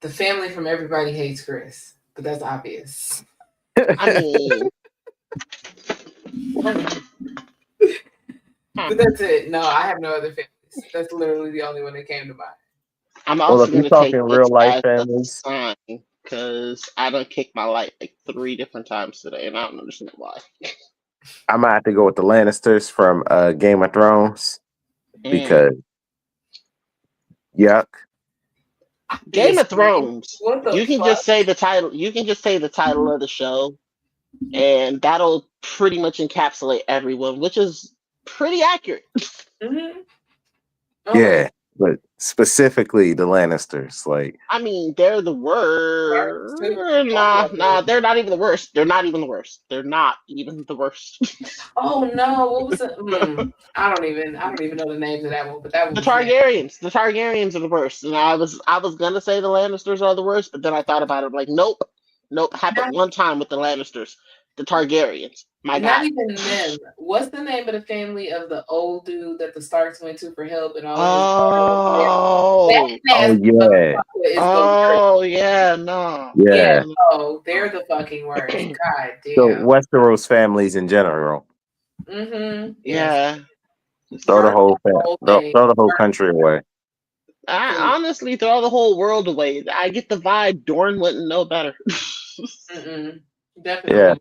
The family from Everybody Hates Chris, but that's obvious. I mean, but that's it. No, I have no other families. That's literally the only one that came to mind. I'm also going to take real life this as families, a sign because I done kicked my light like 3 different times today, and I don't understand why. I might have to go with the Lannisters from Game of Thrones because yuck. Game of Thrones. You can fuck? just say the title. You can just say the title of the show, and that'll pretty much encapsulate everyone, which is pretty accurate. Mm-hmm. Yeah, but specifically the Lannisters. Like, I mean, they're the worst. Nah, they're not even the worst. They're not even the worst. They're not even the worst. Oh no, what was it? I don't even know the names of that one, but that one. The Targaryens. The Targaryens are the worst. And I was gonna say the Lannisters are the worst, but then I thought about it. I'm like, nope. Happened one time with the Lannisters. The Targaryens. My God. Not even them. What's the name of the family of the old dude that the Starks went to for help and all of his yeah. Oh yeah, no. Yeah. Oh, they're the fucking worst. God damn. So Westeros families in general. Mm-hmm. Yeah. Throw the whole throw the whole country away. I honestly throw the whole world away. I get the vibe Dorne wouldn't know better. Definitely. Yeah.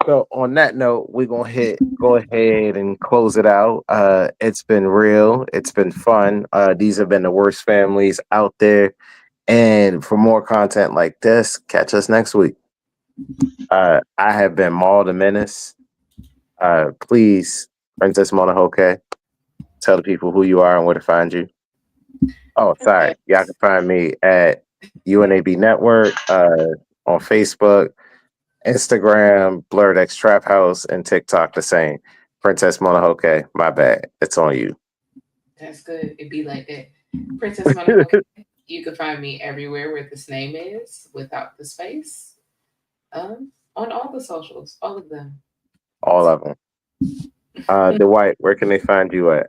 So on that note, we're gonna go ahead and close it out. It's been real. It's been fun. These have been the worst families out there. And for more content like this, catch us next week. I have been Maul the Menace. Please, Princess Monohoke, tell the people who you are and where to find you. Oh, sorry. Y'all can find me at UNAB Network on Facebook, Instagram, BlerdxTrapHouse, and TikTok the same. Princess Monohoke, my bad. It's on you. That's good. It'd be like that. Princess Monohoke. You can find me everywhere where this name is without the space. On all the socials, all of them. All of them. Dwight, where can they find you at?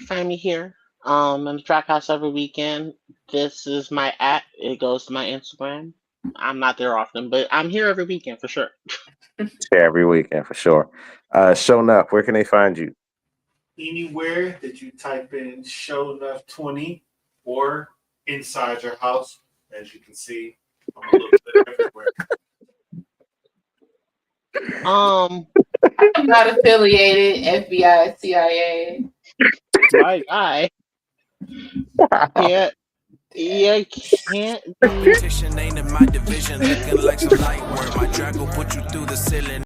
Find me here. In the Trap House every weekend. This is my @ It goes to my Instagram. I'm not there often, but I'm here every weekend for sure. Every weekend for sure. Show Enough, where can they find you? Anywhere that you type in Show Enough 20 or Inside Your House, as you can see, I'm a little bit everywhere. I'm not affiliated. FBI, CIA. My guy. Yeah. Yeah, can't be. Competition ain't in my division, looking like some light work. My drag will put you through the ceiling.